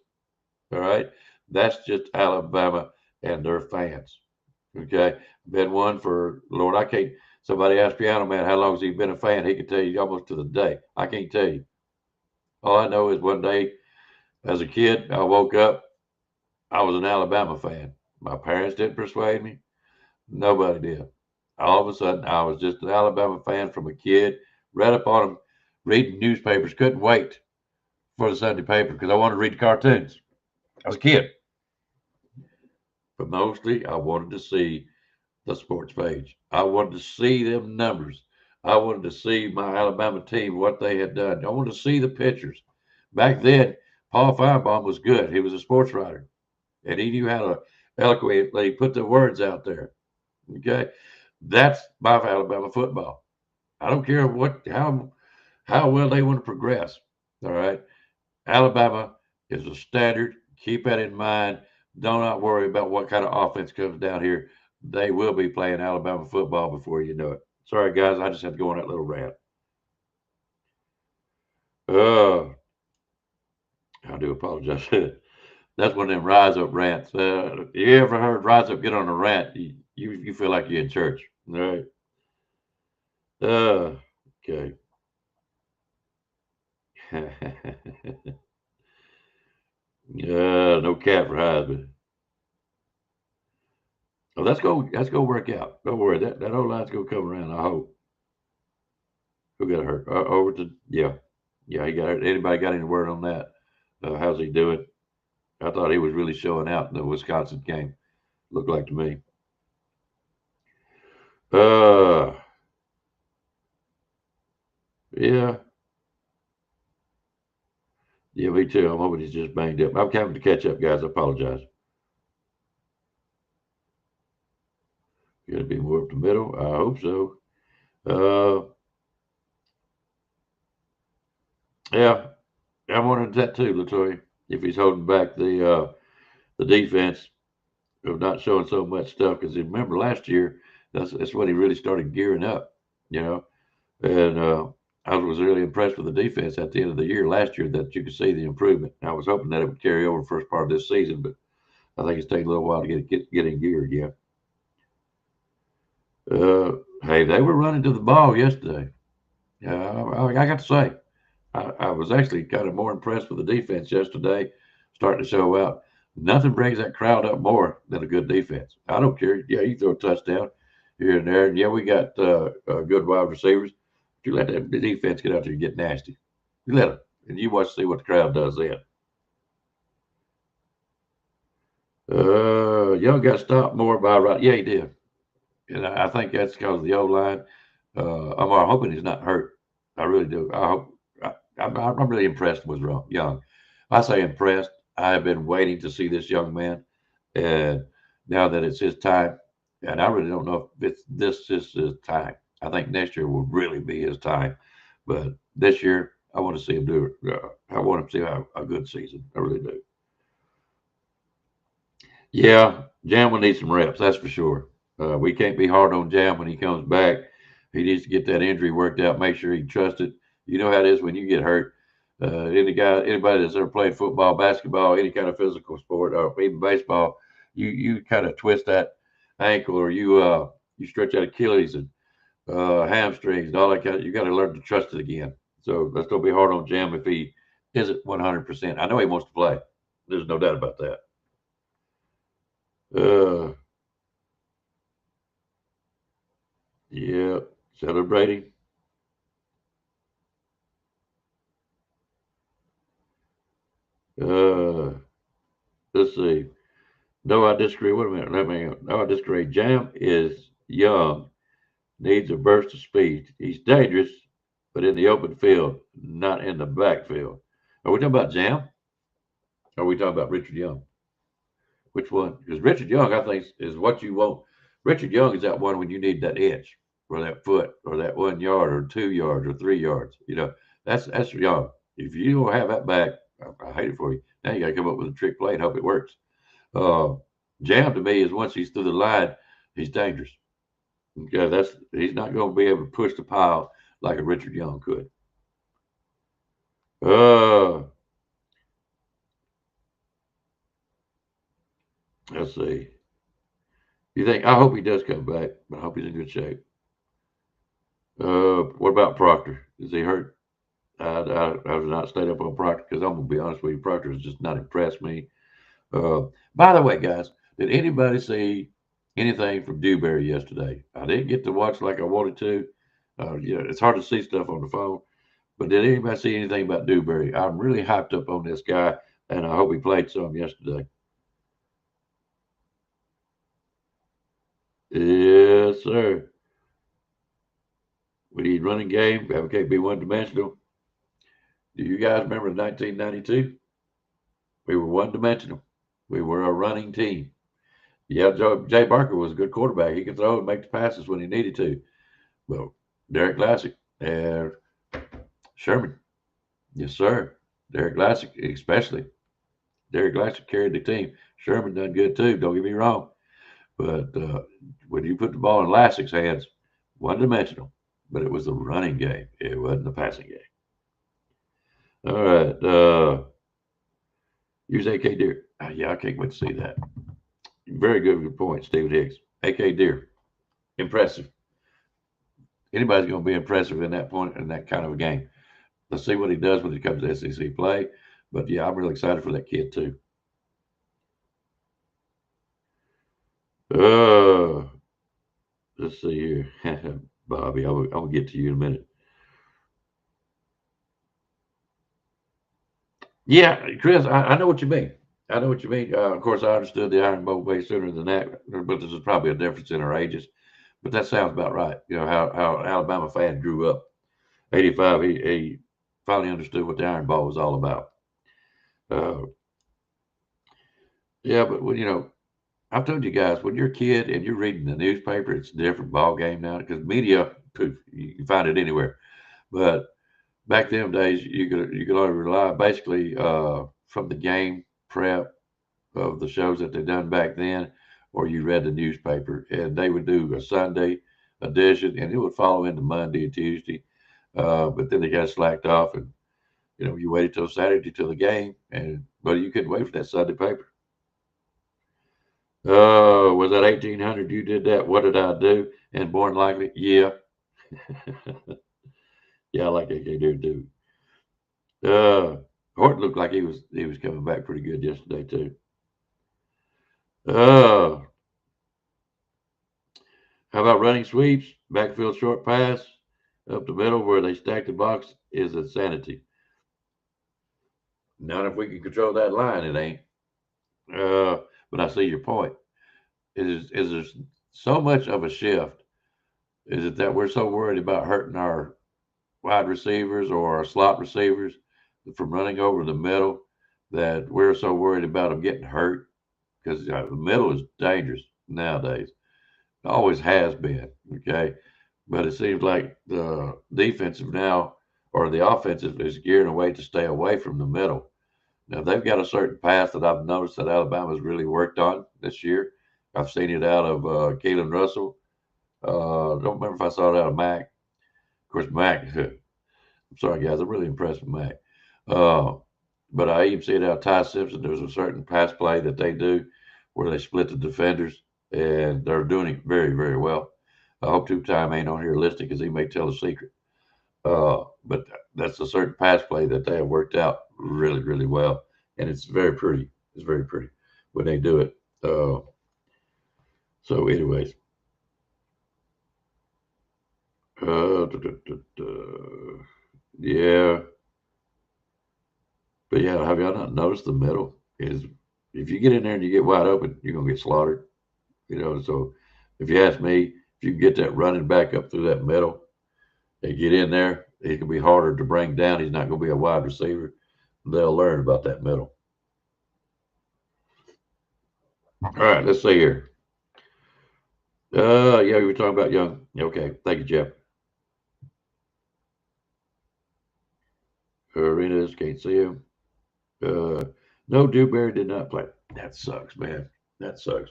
All right? That's just Alabama and their fans. Okay? Been one for, Lord, I can't. Somebody asked Piano Man how long has he been a fan. He can tell you almost to the day. I can't tell you. All I know is one day as a kid, I woke up, I was an Alabama fan. My parents didn't persuade me. Nobody did. All of a sudden, I was just an Alabama fan from a kid. Read up on them, reading newspapers. Couldn't wait for the Sunday paper because I wanted to read the cartoons. I was a kid. But mostly, I wanted to see the sports page. I wanted to see them numbers. I wanted to see my Alabama team, what they had done. I wanted to see the pictures. Back then, Paul Finebaum was good. He was a sports writer, and he knew how to eloquently put the words out there. Okay, that's my Alabama football. I don't care how well they want to progress. All right, Alabama is a standard. Keep that in mind. Do not worry about what kind of offense comes down here. They will be playing Alabama football before you know it. Sorry, guys. I just had to go on that little rant. I do apologize. That's one of them rise up rants. You ever heard rise up, get on a rant? You feel like you're in church, all right? Okay. No cap for Heisman. Oh, that's go work out. Don't worry, that old line's gonna come around. I hope. Who got hurt? Overton. Yeah, he got hurt. Anybody got any word on that? How's he doing? I thought he was really showing out in the Wisconsin game. Looked like to me. Yeah. Yeah, me too. I'm hoping he's just banged up. I'm having to catch up, guys. I apologize. Going to be more up the middle. I hope so. Yeah, I'm wondering that too, Latoya. If he's holding back the defense of not showing so much stuff, because remember last year that's when he really started gearing up, you know. And I was really impressed with the defense at the end of the year last year that you could see the improvement. I was hoping that it would carry over the first part of this season, but I think it's taking a little while to get in gear again. Hey, they were running to the ball yesterday. I got to say, I was actually kind of more impressed with the defense yesterday, starting to show out. Nothing brings that crowd up more than a good defense. I don't care. Yeah, you throw a touchdown here and there. And yeah, we got good wide receivers. You let the defense get out there and get nasty. You let them. And you watch see what the crowd does then. Young got stopped more by right. Yeah, he did. And I think that's because of the O-line. I'm hoping he's not hurt. I really do. I hope. I'm really impressed with Young. I say impressed. I have been waiting to see this young man, and now that it's his time, and I really don't know if this is his time. I think next year will really be his time, but this year I want to see him do it. I want him to see a good season. I really do. Yeah, Jam will need some reps. That's for sure. We can't be hard on Jam when he comes back. He needs to get that injury worked out. Make sure he trusts it. You know how it is when you get hurt. Anybody that's ever played football, basketball, any kind of physical sport, or even baseball, you kind of twist that ankle, or you stretch out Achilles and hamstrings and all that kind of. You got to learn to trust it again. So let's don't be hard on Jam if he isn't 100%. I know he wants to play. There's no doubt about that. Yeah, celebrating. Let's see. No, I disagree. Wait a minute. No, I disagree. Jam is young, needs a burst of speed. He's dangerous, but in the open field, not in the backfield. Are we talking about Jam? Or are we talking about Richard Young? Which one? Because Richard Young, I think, is what you want. Richard Young is that one when you need that inch or that foot or that 1 yard or 2 yards or 3 yards. You know, that's Young. If you don't have that back, I hate it for you. Now you got to come up with a trick play and hope it works. Jam to me is once he's through the line, he's dangerous. Okay, he's not going to be able to push the pile like a Richard Young could. Let's see. I hope he does come back, but I hope he's in good shape. What about Proctor? Is he hurt? I have not stayed up on Proctor because I'm going to be honest with you. Proctor has just not impressed me. By the way, guys, did anybody see anything from Dewberry yesterday? I didn't get to watch like I wanted to. It's hard to see stuff on the phone. But did anybody see anything about Dewberry? I'm really hyped up on this guy, and I hope he played some yesterday. Yes, sir. We need running game. We can't be one-dimensional. Do you guys remember 1992? We were one-dimensional. We were a running team. Yeah, Jay Barker was a good quarterback. He could throw and make the passes when he needed to. Well, Derek Lassick and Sherman. Yes, sir. Derek Lassick, especially. Derek Lassick carried the team. Sherman done good too. Don't get me wrong. But when you put the ball in Lassick's hands, one-dimensional. But it was the running game. It wasn't the passing game. All right. Use AK Deer. Yeah, I can't wait to see that. Very good point, Stephen Hicks. AK Deer. Impressive. Anybody's going to be impressive in that point in that kind of a game. Let's see what he does when it comes to SEC play. But yeah, I'm really excited for that kid too. Let's see here. Bobby, I'll get to you in a minute. Yeah, Chris, I know what you mean. I know what you mean. Of course, I understood the Iron Bowl way sooner than that, but there's probably a difference in our ages. But that sounds about right. You know, how Alabama fan grew up. 85, he finally understood what the Iron Bowl was all about. Yeah, but when, you know, I've told you guys, when you're a kid and you're reading the newspaper, it's a different ball game now because media, poof, you can find it anywhere. But back them days, you could only rely basically from the game prep of the shows that they done back then, or you read the newspaper, and they would do a Sunday edition, and it would follow into Monday and Tuesday. But then they got slacked off, and you know you waited till Saturday till the game, but you couldn't wait for that Sunday paper. Oh, was that 1800? You did that. What did I do? And Born Likely, yeah, yeah, I like that dude too. Horton looked like he was coming back pretty good yesterday too. How about running sweeps, backfield short pass up the middle where they stack the box is insanity. Not if we can control that line, it ain't. But I see your point. Is there so much of a shift? Is it that we're so worried about hurting our wide receivers or our slot receivers from running over the middle that we're so worried about them getting hurt? Because the middle is dangerous nowadays. It always has been, okay? But it seems like the defensive now or the offensive is gearing away to stay away from the middle. Now, they've got a certain path that I've noticed that Alabama's really worked on this year. I've seen it out of Keelan Russell. Don't remember if I saw it out of Mac. Of course, Mac, I'm sorry, guys, I'm really impressed with Mac. But I even see it out of Ty Simpson. There's a certain pass play that they do where they split the defenders, and they're doing it very, very well. I hope two-time ain't on here listening because he may tell a secret. But that's a certain pass play that they have worked out really, really well, and it's very pretty. It's very pretty when they do it. So, anyways, yeah, but yeah, have y'all not noticed the middle is if you get in there and you get wide open, you're gonna get slaughtered. You know, so if you ask me, if you get that running back up through that middle and get in there, it can be harder to bring down. He's not going to be a wide receiver. They'll learn about that middle. All right, let's see here. Yeah, we were talking about Young. Okay, thank you, Jeff. Arenas, can't see him. No, Dewberry did not play. That sucks, man. That sucks.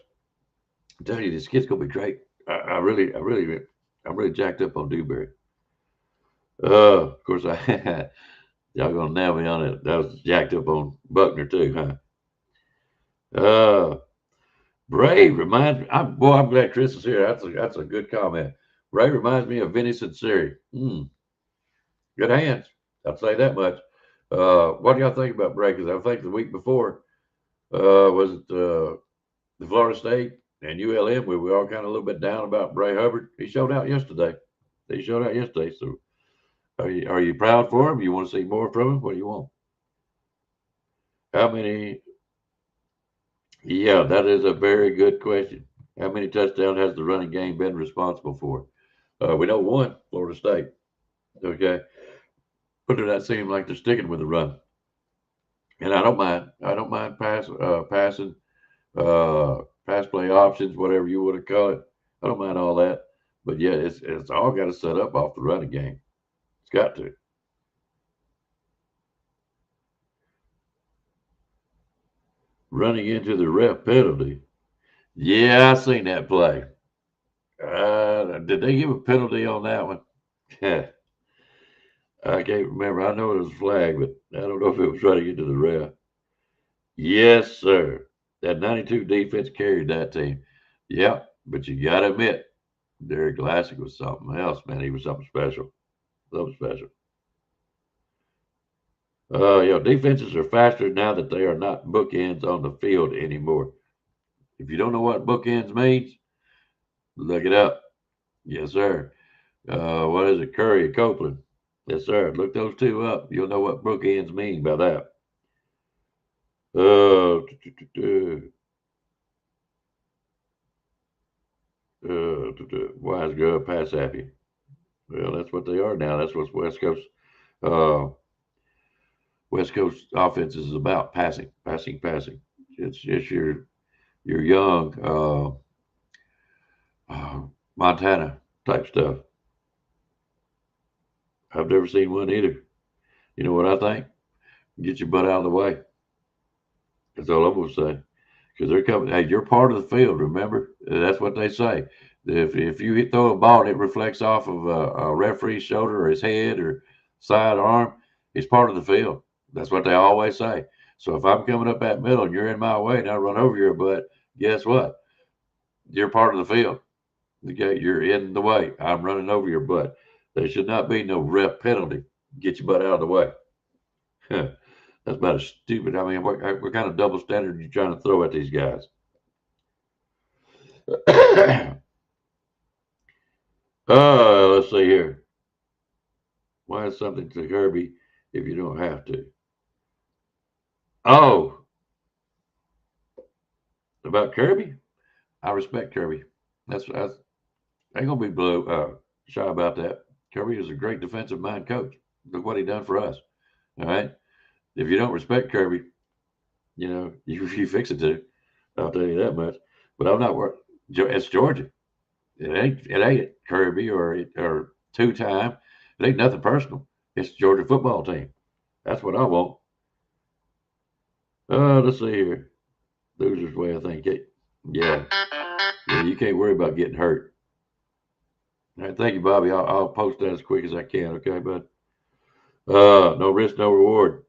I'm telling you, this kid's gonna be great. I'm really jacked up on Dewberry. Of course, y'all gonna nail me on it. I was jacked up on Buckner too, huh? Bray reminds me. I'm glad Chris is here. That's a good comment. Bray reminds me of Vinny Sinceri. Good hands. I'll say that much. What do y'all think about Bray? Because I think the week before was it the Florida State and ULM, where we were all kind of a little bit down about Bray Hubbard. He showed out yesterday. So are you proud for him? You want to see more from him? What do you want? How many? Yeah, that is a very good question. How many touchdowns has the running game been responsible for? We know one, Florida State. Okay. But does that seem like they're sticking with the run? And I don't mind passing, pass play options, whatever you want to call it. I don't mind all that. But yeah, it's all got to set up off the running game. It's got to. Running into the ref penalty. Yeah, I seen that play. Did they give a penalty on that one? I can't remember. I know it was a flag, but I don't know if it was running into the ref. Yes, sir. That 92 defense carried that team. Yep, but you got to admit, Derek Glassick was something else, man. He was something special. Something special. Defenses are faster now that they are not bookends on the field anymore. If you don't know what bookends means, look it up. Yes, sir. What is it? Curry and Copeland. Yes, sir. Look those two up. You'll know what bookends mean by that. Wise girl, pass happy. Well, that's what they are now. That's what uh, West Coast offense is about: passing, passing, passing. It's your young Montana type stuff. I've never seen one either. You know what I think? Get your butt out of the way. That's all I'm gonna say. Because they're coming. Hey, you're part of the field. Remember, that's what they say. If you throw a ball and it reflects off of a referee's shoulder or his head or side arm, it's part of the field. That's what they always say. So if I'm coming up that middle and you're in my way and I run over your butt, guess what? You're part of the field. Okay, you're in the way. I'm running over your butt. There should not be no ref penalty. Get your butt out of the way. That's about as stupid. I mean, what kind of double standard are you trying to throw at these guys? Let's see here. Why is something to Kirby if you don't have to? Oh, about Kirby? I respect Kirby. That's I ain't gonna be shy about that. Kirby is a great defensive mind coach. Look what he done for us. All right. If you don't respect Kirby, you fix it too. I'll tell you that much. But I'm not worried. It's Georgia. It ain't Kirby or 2-time. It ain't nothing personal. It's the Georgia football team. That's what I want. Let's see here. Loser's way I think. Yeah. You can't worry about getting hurt. All right, thank you, Bobby. I'll post that as quick as I can. Okay, bud. No risk, no reward.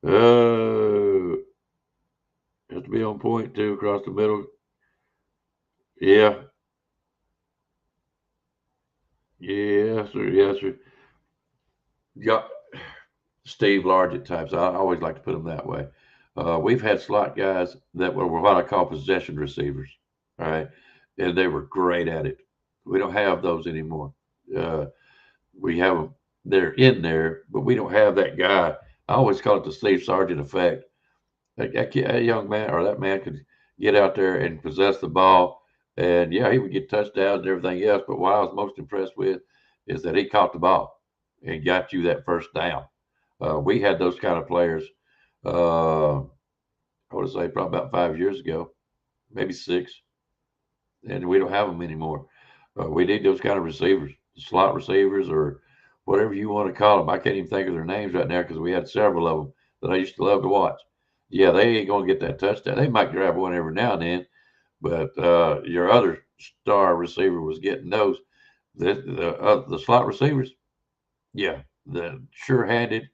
Has to be on point too, across the middle. Yeah. Yes, sir. Yes, sir. Yeah. Steve Largent types. I always like to put them that way. We've had slot guys that were what I call possession receivers. All right. And they were great at it. We don't have those anymore. We have them, they're in there, but we don't have that guy. I always call it the Steve Sargent effect. That young man or that man could get out there and possess the ball. And yeah, he would get touchdowns and everything else. But what I was most impressed with is that he caught the ball and got you that first down. We had those kind of players, I would say probably about 5 years ago, maybe 6. And we don't have them anymore. We need those kind of receivers, slot receivers, or whatever you want to call them. I can't even think of their names right now because we had several of them that I used to love to watch. Yeah, they ain't going to get that touchdown. They might grab one every now and then, but your other star receiver was getting those. The slot receivers, yeah, the sure-handed,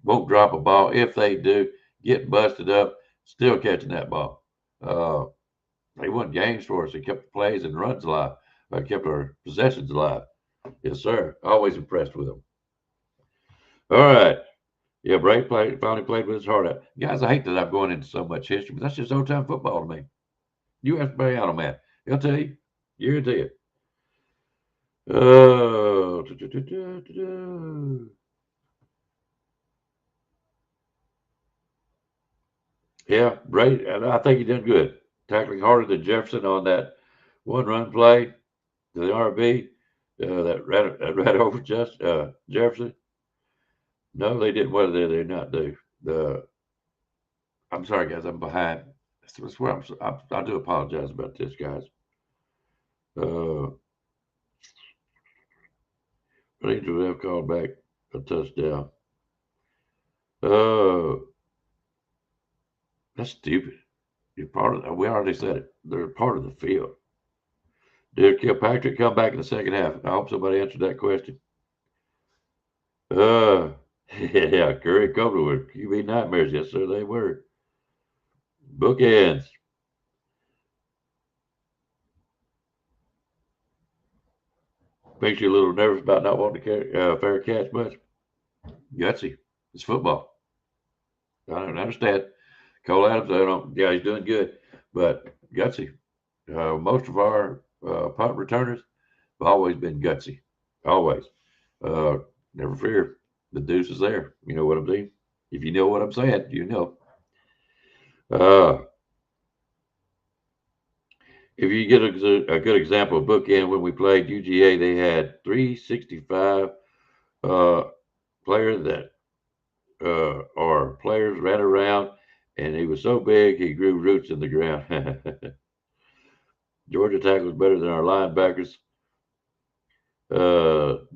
won't drop a ball. If they do, get busted up, still catching that ball. They won games for us. They kept the plays and runs alive. Kept our possessions alive. Yes, sir. Always impressed with them. All right. Yeah, Bray finally played with his heart out. Guys, I hate that I'm going into so much history, but that's just old-time football to me. You ask Barry Allen, man. He'll tell you. Guarantee it. Oh, yeah, Bray, and I think he did good. Tackling harder than Jefferson on that one-run play to the RB that ran over Jefferson. No, they didn't. What did they not do? I'm sorry, guys. I'm behind. That's where I do apologize about this, guys. Angels have called back a touchdown. That's stupid. You're part of. We already said it. They're part of the field. Did Kilpatrick come back in the second half? I hope somebody answered that question. Yeah, Curry and Copeland were QB nightmares. Yes, sir, they were. Bookends. Makes you a little nervous about not wanting to carry fair catch much. Gutsy. It's football. I don't understand. Cole Adams, he's doing good, but gutsy. Most of our punt returners have always been gutsy. Always. Never fear. The deuce is there. You know what I'm saying? If you know what I'm saying, you know. If you get a good example of bookend, when we played UGA, they had 365 players that or players ran around, and he was so big he grew roots in the ground. Georgia tackles better than our linebackers. Don't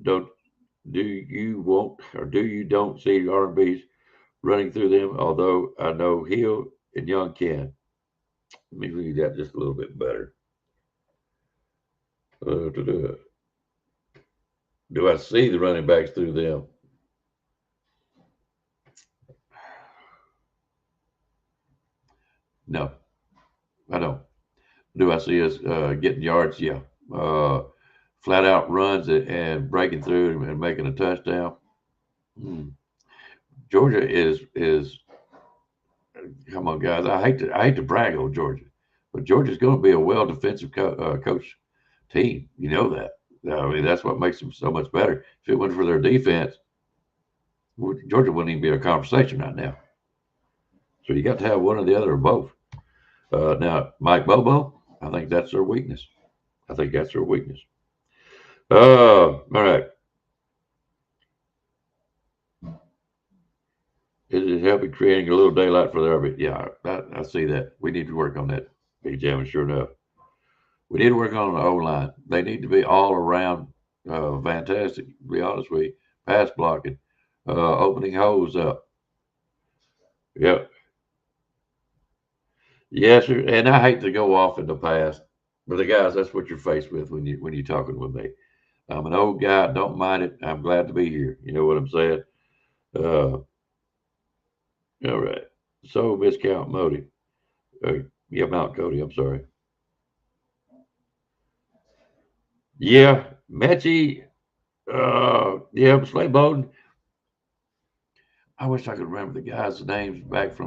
see R&Bs running through them? Although I know Hill and Young can. Let me read that just a little bit better. Do I see the running backs through them? No, I don't. Do I see us getting yards? Yeah. Flat out runs and breaking through and making a touchdown. Georgia is. Come on, guys. I hate to brag on Georgia, but Georgia's going to be a well defensive coach team. You know that. I mean, that's what makes them so much better. If it wasn't for their defense, Georgia wouldn't even be a conversation right now. So you got to have one or the other or both. Now, Mike Bobo, I think that's their weakness. All right. Is it helping creating a little daylight for the RV? Yeah, I see that. We need to work on that, Big Jam, sure enough. We need to work on the O-line. They need to be all around fantastic, to be honest with you. Pass blocking, opening holes up. Yep. Yes, sir. And I hate to go off in the past, but the guys, that's what you're faced with when you're talking with me. I'm an old guy. Don't mind it. I'm glad to be here. You know what I'm saying? All right. So, Viscount Modi. Mount Cody. I'm sorry. Yeah, Mechie. Slade Bowden. I wish I could remember the guys' names back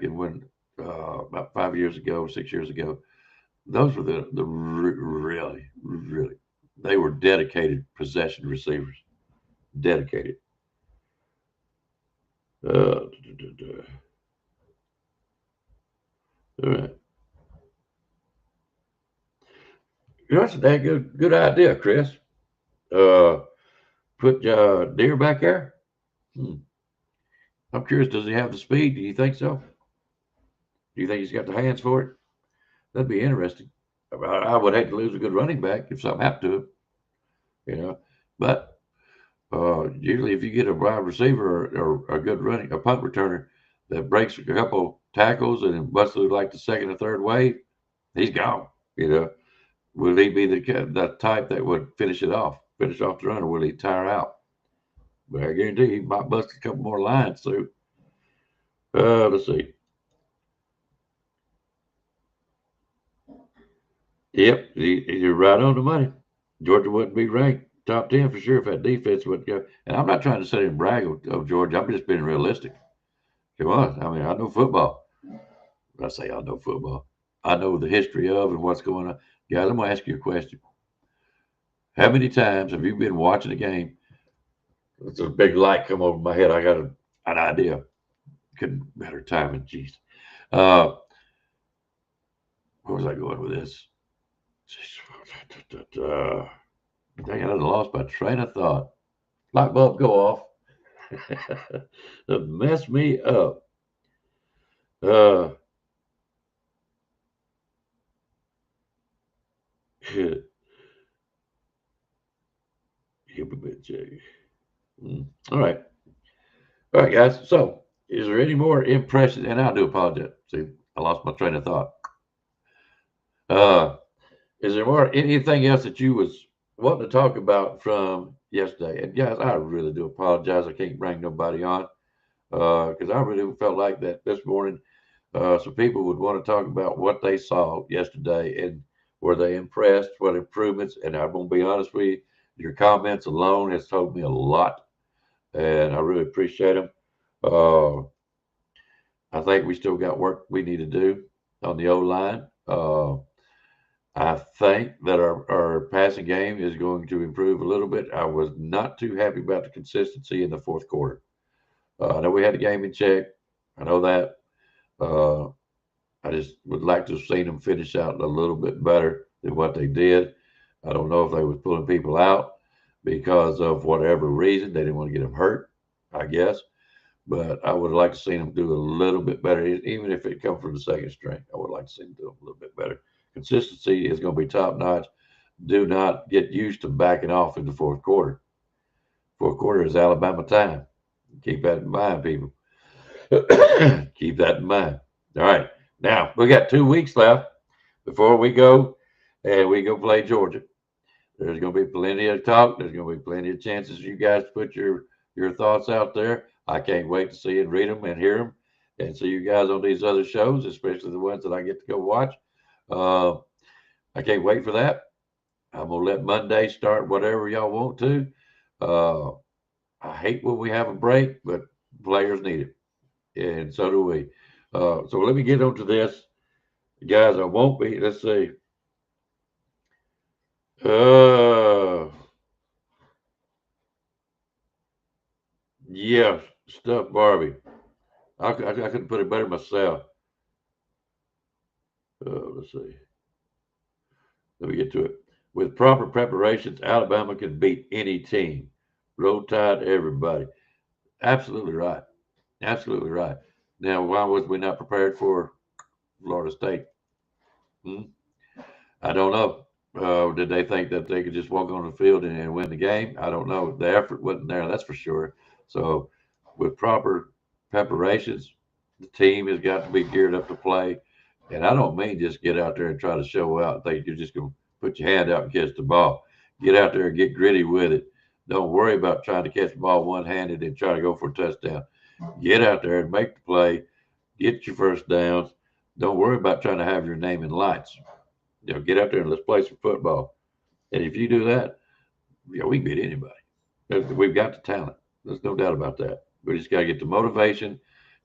in when about 5 years ago, 6 years ago. Those were the really they were dedicated possession receivers. Dedicated. All right. That's a good idea, Chris. Put Deere back there. I'm curious, does he have the speed? Do you think so? Do you think he's got the hands for it? That'd be interesting. I would hate to lose a good running back if something happened to him. But usually if you get a wide receiver or a good a punt returner that breaks a couple tackles and busts through like the second or third wave, he's gone. Will he be the type that would finish off the run, or will he tire out? But I guarantee he might bust a couple more lines through. Let's see. Yep, you're right on the money. Georgia wouldn't be ranked top 10 for sure if that defense wouldn't go. And I'm not trying to sit and brag of Georgia. I'm just being realistic. Come on. I mean, I know football. I say I know football. I know the history of and what's going on. Guys, I'm going to ask you a question. How many times have you been watching a game? It's a big light come over my head. I got an idea. Couldn't better timing. Jeez. Where was I going with this? Dang, I lost my train of thought. Light bulb go off. That messed me up. All right. All right, guys. So, is there any more impressions? And I do apologize. See, I lost my train of thought. Is there anything else that you was wanting to talk about from yesterday? And guys, I really do apologize. I can't bring nobody on because I really felt like that this morning. So people would want to talk about what they saw yesterday and were they impressed, what improvements. And I'm going to be honest with you, your comments alone has told me a lot, and I really appreciate them. Uh, I think we still got work we need to do on the O line. I think that our passing game is going to improve a little bit. I was not too happy about the consistency in the fourth quarter. I know we had the game in check. I know that. Uh, I just would like to have seen them finish out a little bit better than what they did. I don't know if they was pulling people out because of whatever reason. They didn't want to get them hurt, I guess. But I would like to see them do a little bit better, even if it comes from the second string. I would like to see them do a little bit better. Consistency is going to be top notch. Do not get used to backing off in the fourth quarter. Fourth quarter is Alabama time. Keep that in mind, people. Keep that in mind. All right. Now, we got 2 weeks left before we go and we go play Georgia. There's going to be plenty of talk. There's going to be plenty of chances for you guys to put your thoughts out there. I can't wait to see and read them and hear them and see you guys on these other shows, especially the ones that I get to go watch. I can't wait for that. I'm going to let Monday start whatever y'all want to. I hate when we have a break, but players need it, and so do we. So let me get on to this. Guys, I won't be, let's see. Yeah, stuff Barbie. I couldn't put it better myself. Let's see. Let me get to it. With proper preparations, Alabama can beat any team. Roll Tide, everybody. Absolutely right. Absolutely right. Now, why was we not prepared for Florida State? I don't know. Did they think that they could just walk on the field and win the game? I don't know. The effort wasn't there, that's for sure. So, with proper preparations, the team has got to be geared up to play. And I don't mean just get out there and try to show out and think you're just going to put your hand out and catch the ball. Get out there and get gritty with it. Don't worry about trying to catch the ball one-handed and try to go for a touchdown. Get out there and make the play. Get your first downs. Don't worry about trying to have your name in lights. Get out there and let's play some football. And if you do that, we can beat anybody. We've got the talent. There's no doubt about that. We just got to get the motivation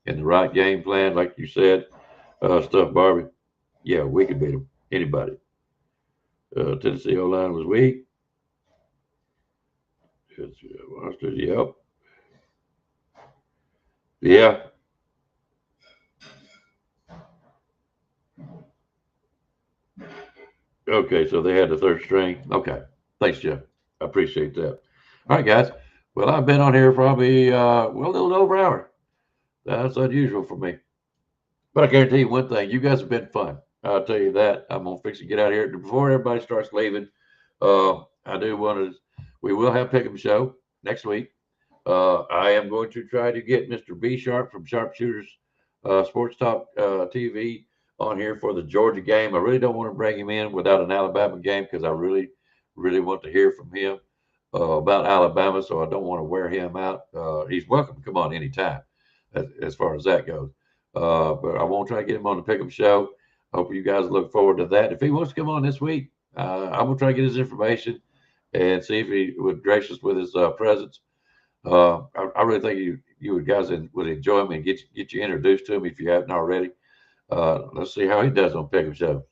and the right game plan, like you said, stuff, Barbie. Yeah, we could beat them. Anybody. Tennessee O-line was weak. Yep. Yeah. Okay, so they had the third string. Okay. Thanks, Jeff. I appreciate that. All right, guys. Well, I've been on here probably, a little over an hour. That's unusual for me. But I guarantee you one thing. You guys have been fun. I'll tell you that. I'm going to fix to get out of here. Before everybody starts leaving, I do want to, we will have Pickem show next week. I am going to try to get Mr. B Sharp from Sharpshooters Sports Talk TV on here for the Georgia game. I really don't want to bring him in without an Alabama game because I really, really want to hear from him about Alabama. So I don't want to wear him out. He's welcome to come on anytime as far as that goes. But I won't try to get him on the Pickem show. I hope you guys look forward to that. If he wants to come on this week, I'm going to try to get his information and see if he would grace us with his presence. I really think you guys would enjoy him and get you introduced to him if you haven't already. Let's see how he does on Pickem show.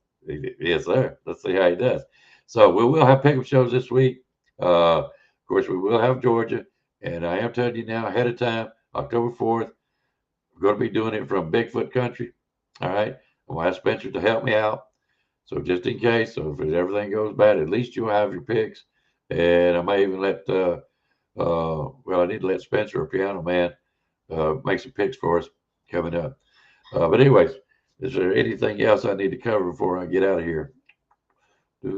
Yes, sir. Let's see how he does. So we will have Pickem shows this week. Of course, we will have Georgia, and I am telling you now ahead of time, October 4th, we're going to be doing it from Bigfoot country. All right. I'm going to ask Spencer to help me out. So just in case, so if everything goes bad, at least you'll have your picks. And I may even let, I need to let Spencer, a piano man, make some picks for us coming up. But anyways, is there anything else I need to cover before I get out of here? I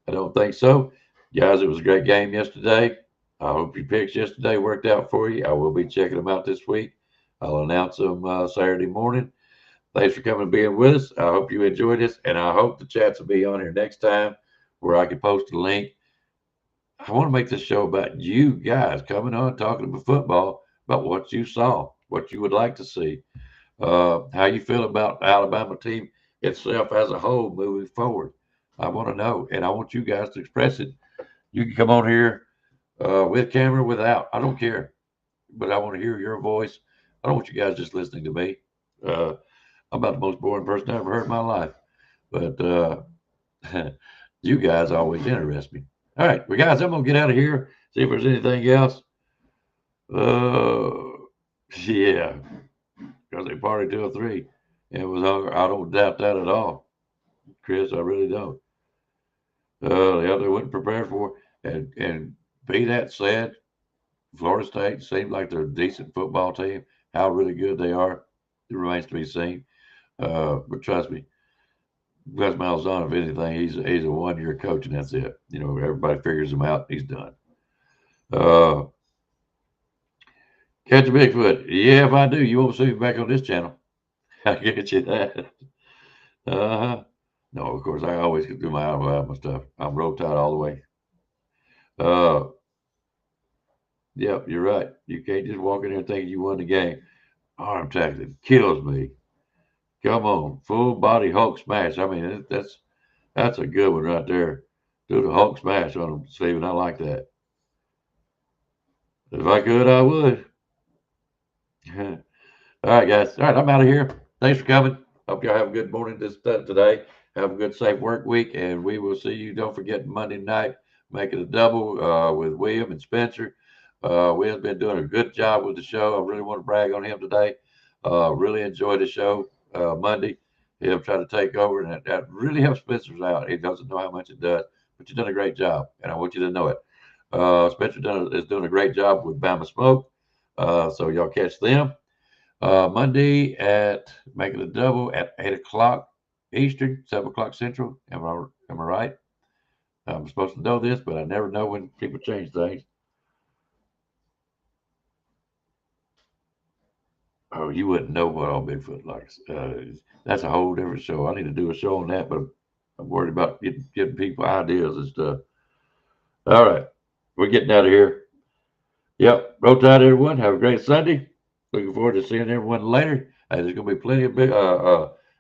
don't think so. Guys, it was a great game yesterday. I hope your picks yesterday worked out for you. I will be checking them out this week. I'll announce them Saturday morning. Thanks for coming and being with us. I hope you enjoyed this, and I hope the chats will be on here next time where I can post a link. I want to make this show about you guys coming on, talking about football, about what you saw, what you would like to see. How you feel about the Alabama team itself as a whole moving forward? I want to know, and I want you guys to express it. You can come on here with camera, without. I don't care, but I want to hear your voice. I don't want you guys just listening to me. I'm about the most boring person I ever heard in my life, but you guys always interest me. All right, well, guys, I'm gonna get out of here. See if there's anything else. Yeah, because they party till 3. It was hungry. I don't doubt that at all, Chris. I really don't. Yeah, they wasn't prepared for it. And be that said, Florida State seems like they're a decent football team. How really good they are, it remains to be seen. But trust me, Gus Malzahn, if anything, he's a 1-year coach, and that's it. You know, everybody figures him out. He's done. Catch a Bigfoot. Yeah, if I do, you won't see me back on this channel. I get you that. Uh-huh. No, of course, I always can do my Alabama stuff. I'm Roll Tide all the way. Yep, you're right. You can't just walk in there thinking you won the game. Arm tackling kills me. Come on, full body Hulk smash. I mean, that's a good one right there. Do the Hulk smash on him, Steven. I like that. If I could, I would. All right, guys. All right, I'm out of here. Thanks for coming. Hope y'all have a good morning today. Have a good, safe work week, and we will see you. Don't forget Monday night, make it a double with William and Spencer. William's been doing a good job with the show. I really want to brag on him today. Really enjoyed the show Monday. He'll try to take over, and that really helps Spencer's out. He doesn't know how much it does, but you've done a great job, and I want you to know it. Spencer is doing a great job with BAMA Sports, so y'all catch them. Monday at make it a double at 8 o'clock Eastern, 7 o'clock Central. Am I right? I'm supposed to know this, but I never know when people change things. Oh, you wouldn't know what all Bigfoot likes. That's a whole different show. I need to do a show on that, but I'm worried about getting people ideas and stuff. All right, we're getting out of here. Yep, Roll Tide, everyone. Have a great Sunday. Looking forward to seeing everyone later. There's going to be plenty of big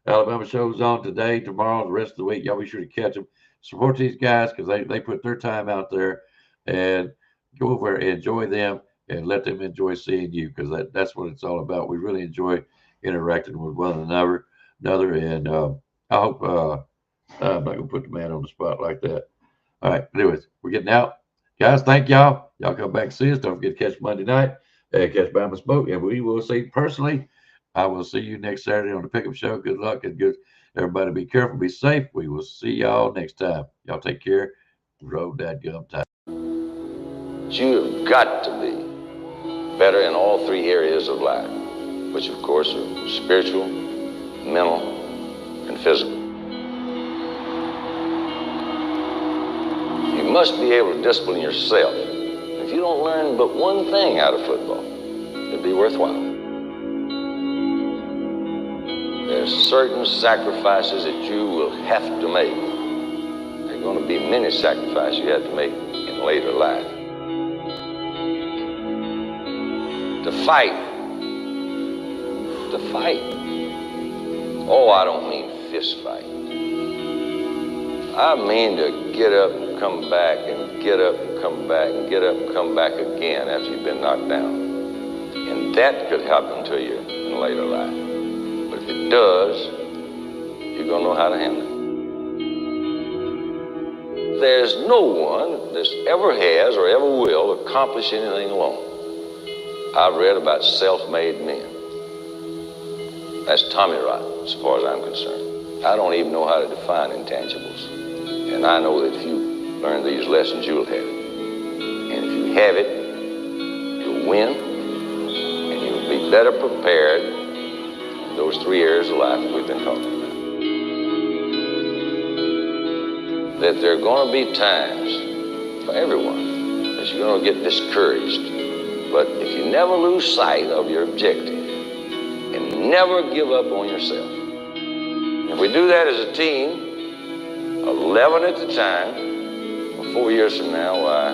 Alabama shows on today, tomorrow, the rest of the week. Y'all be sure to catch them. Support these guys because they put their time out there, and go over and enjoy them and let them enjoy seeing you, because that's what it's all about. We really enjoy interacting with one another. And I hope I'm not going to put the man on the spot like that. All right. Anyways, we're getting out. Guys, thank y'all. Y'all come back and see us. Don't forget to catch Monday night. Catch BAMA Sports. And we will see personally. I will see you next Saturday on the Pickem Show. Good luck and good. Everybody be careful. Be safe. We will see y'all next time. Y'all take care. Roll that gum time. You've got to be better in all 3 areas of life, which of course are spiritual, mental, and physical. You must be able to discipline yourself. If you don't learn but one thing out of football, it'll be worthwhile. There's certain sacrifices that you will have to make. There are going to be many sacrifices you have to make in later life. To fight. Oh, I don't mean fist fight. I mean to get up and come back and get up and come back and get up and come back again after you've been knocked down. And that could happen to you in later life. But if it does, you're going to know how to handle it. There's no one that ever has or ever will accomplish anything alone. I've read about self-made men. That's Tommy Rotten, as far as I'm concerned. I don't even know how to define intangibles. And I know that if you learn these lessons, you'll have it. And if you have it, you'll win, and you'll be better prepared in those 3 areas of life that we've been talking about. That there are going to be times for everyone that you're going to get discouraged. But if you never lose sight of your objective and never give up on yourself, if we do that as a team, 11 at a time, 4 years from now, why,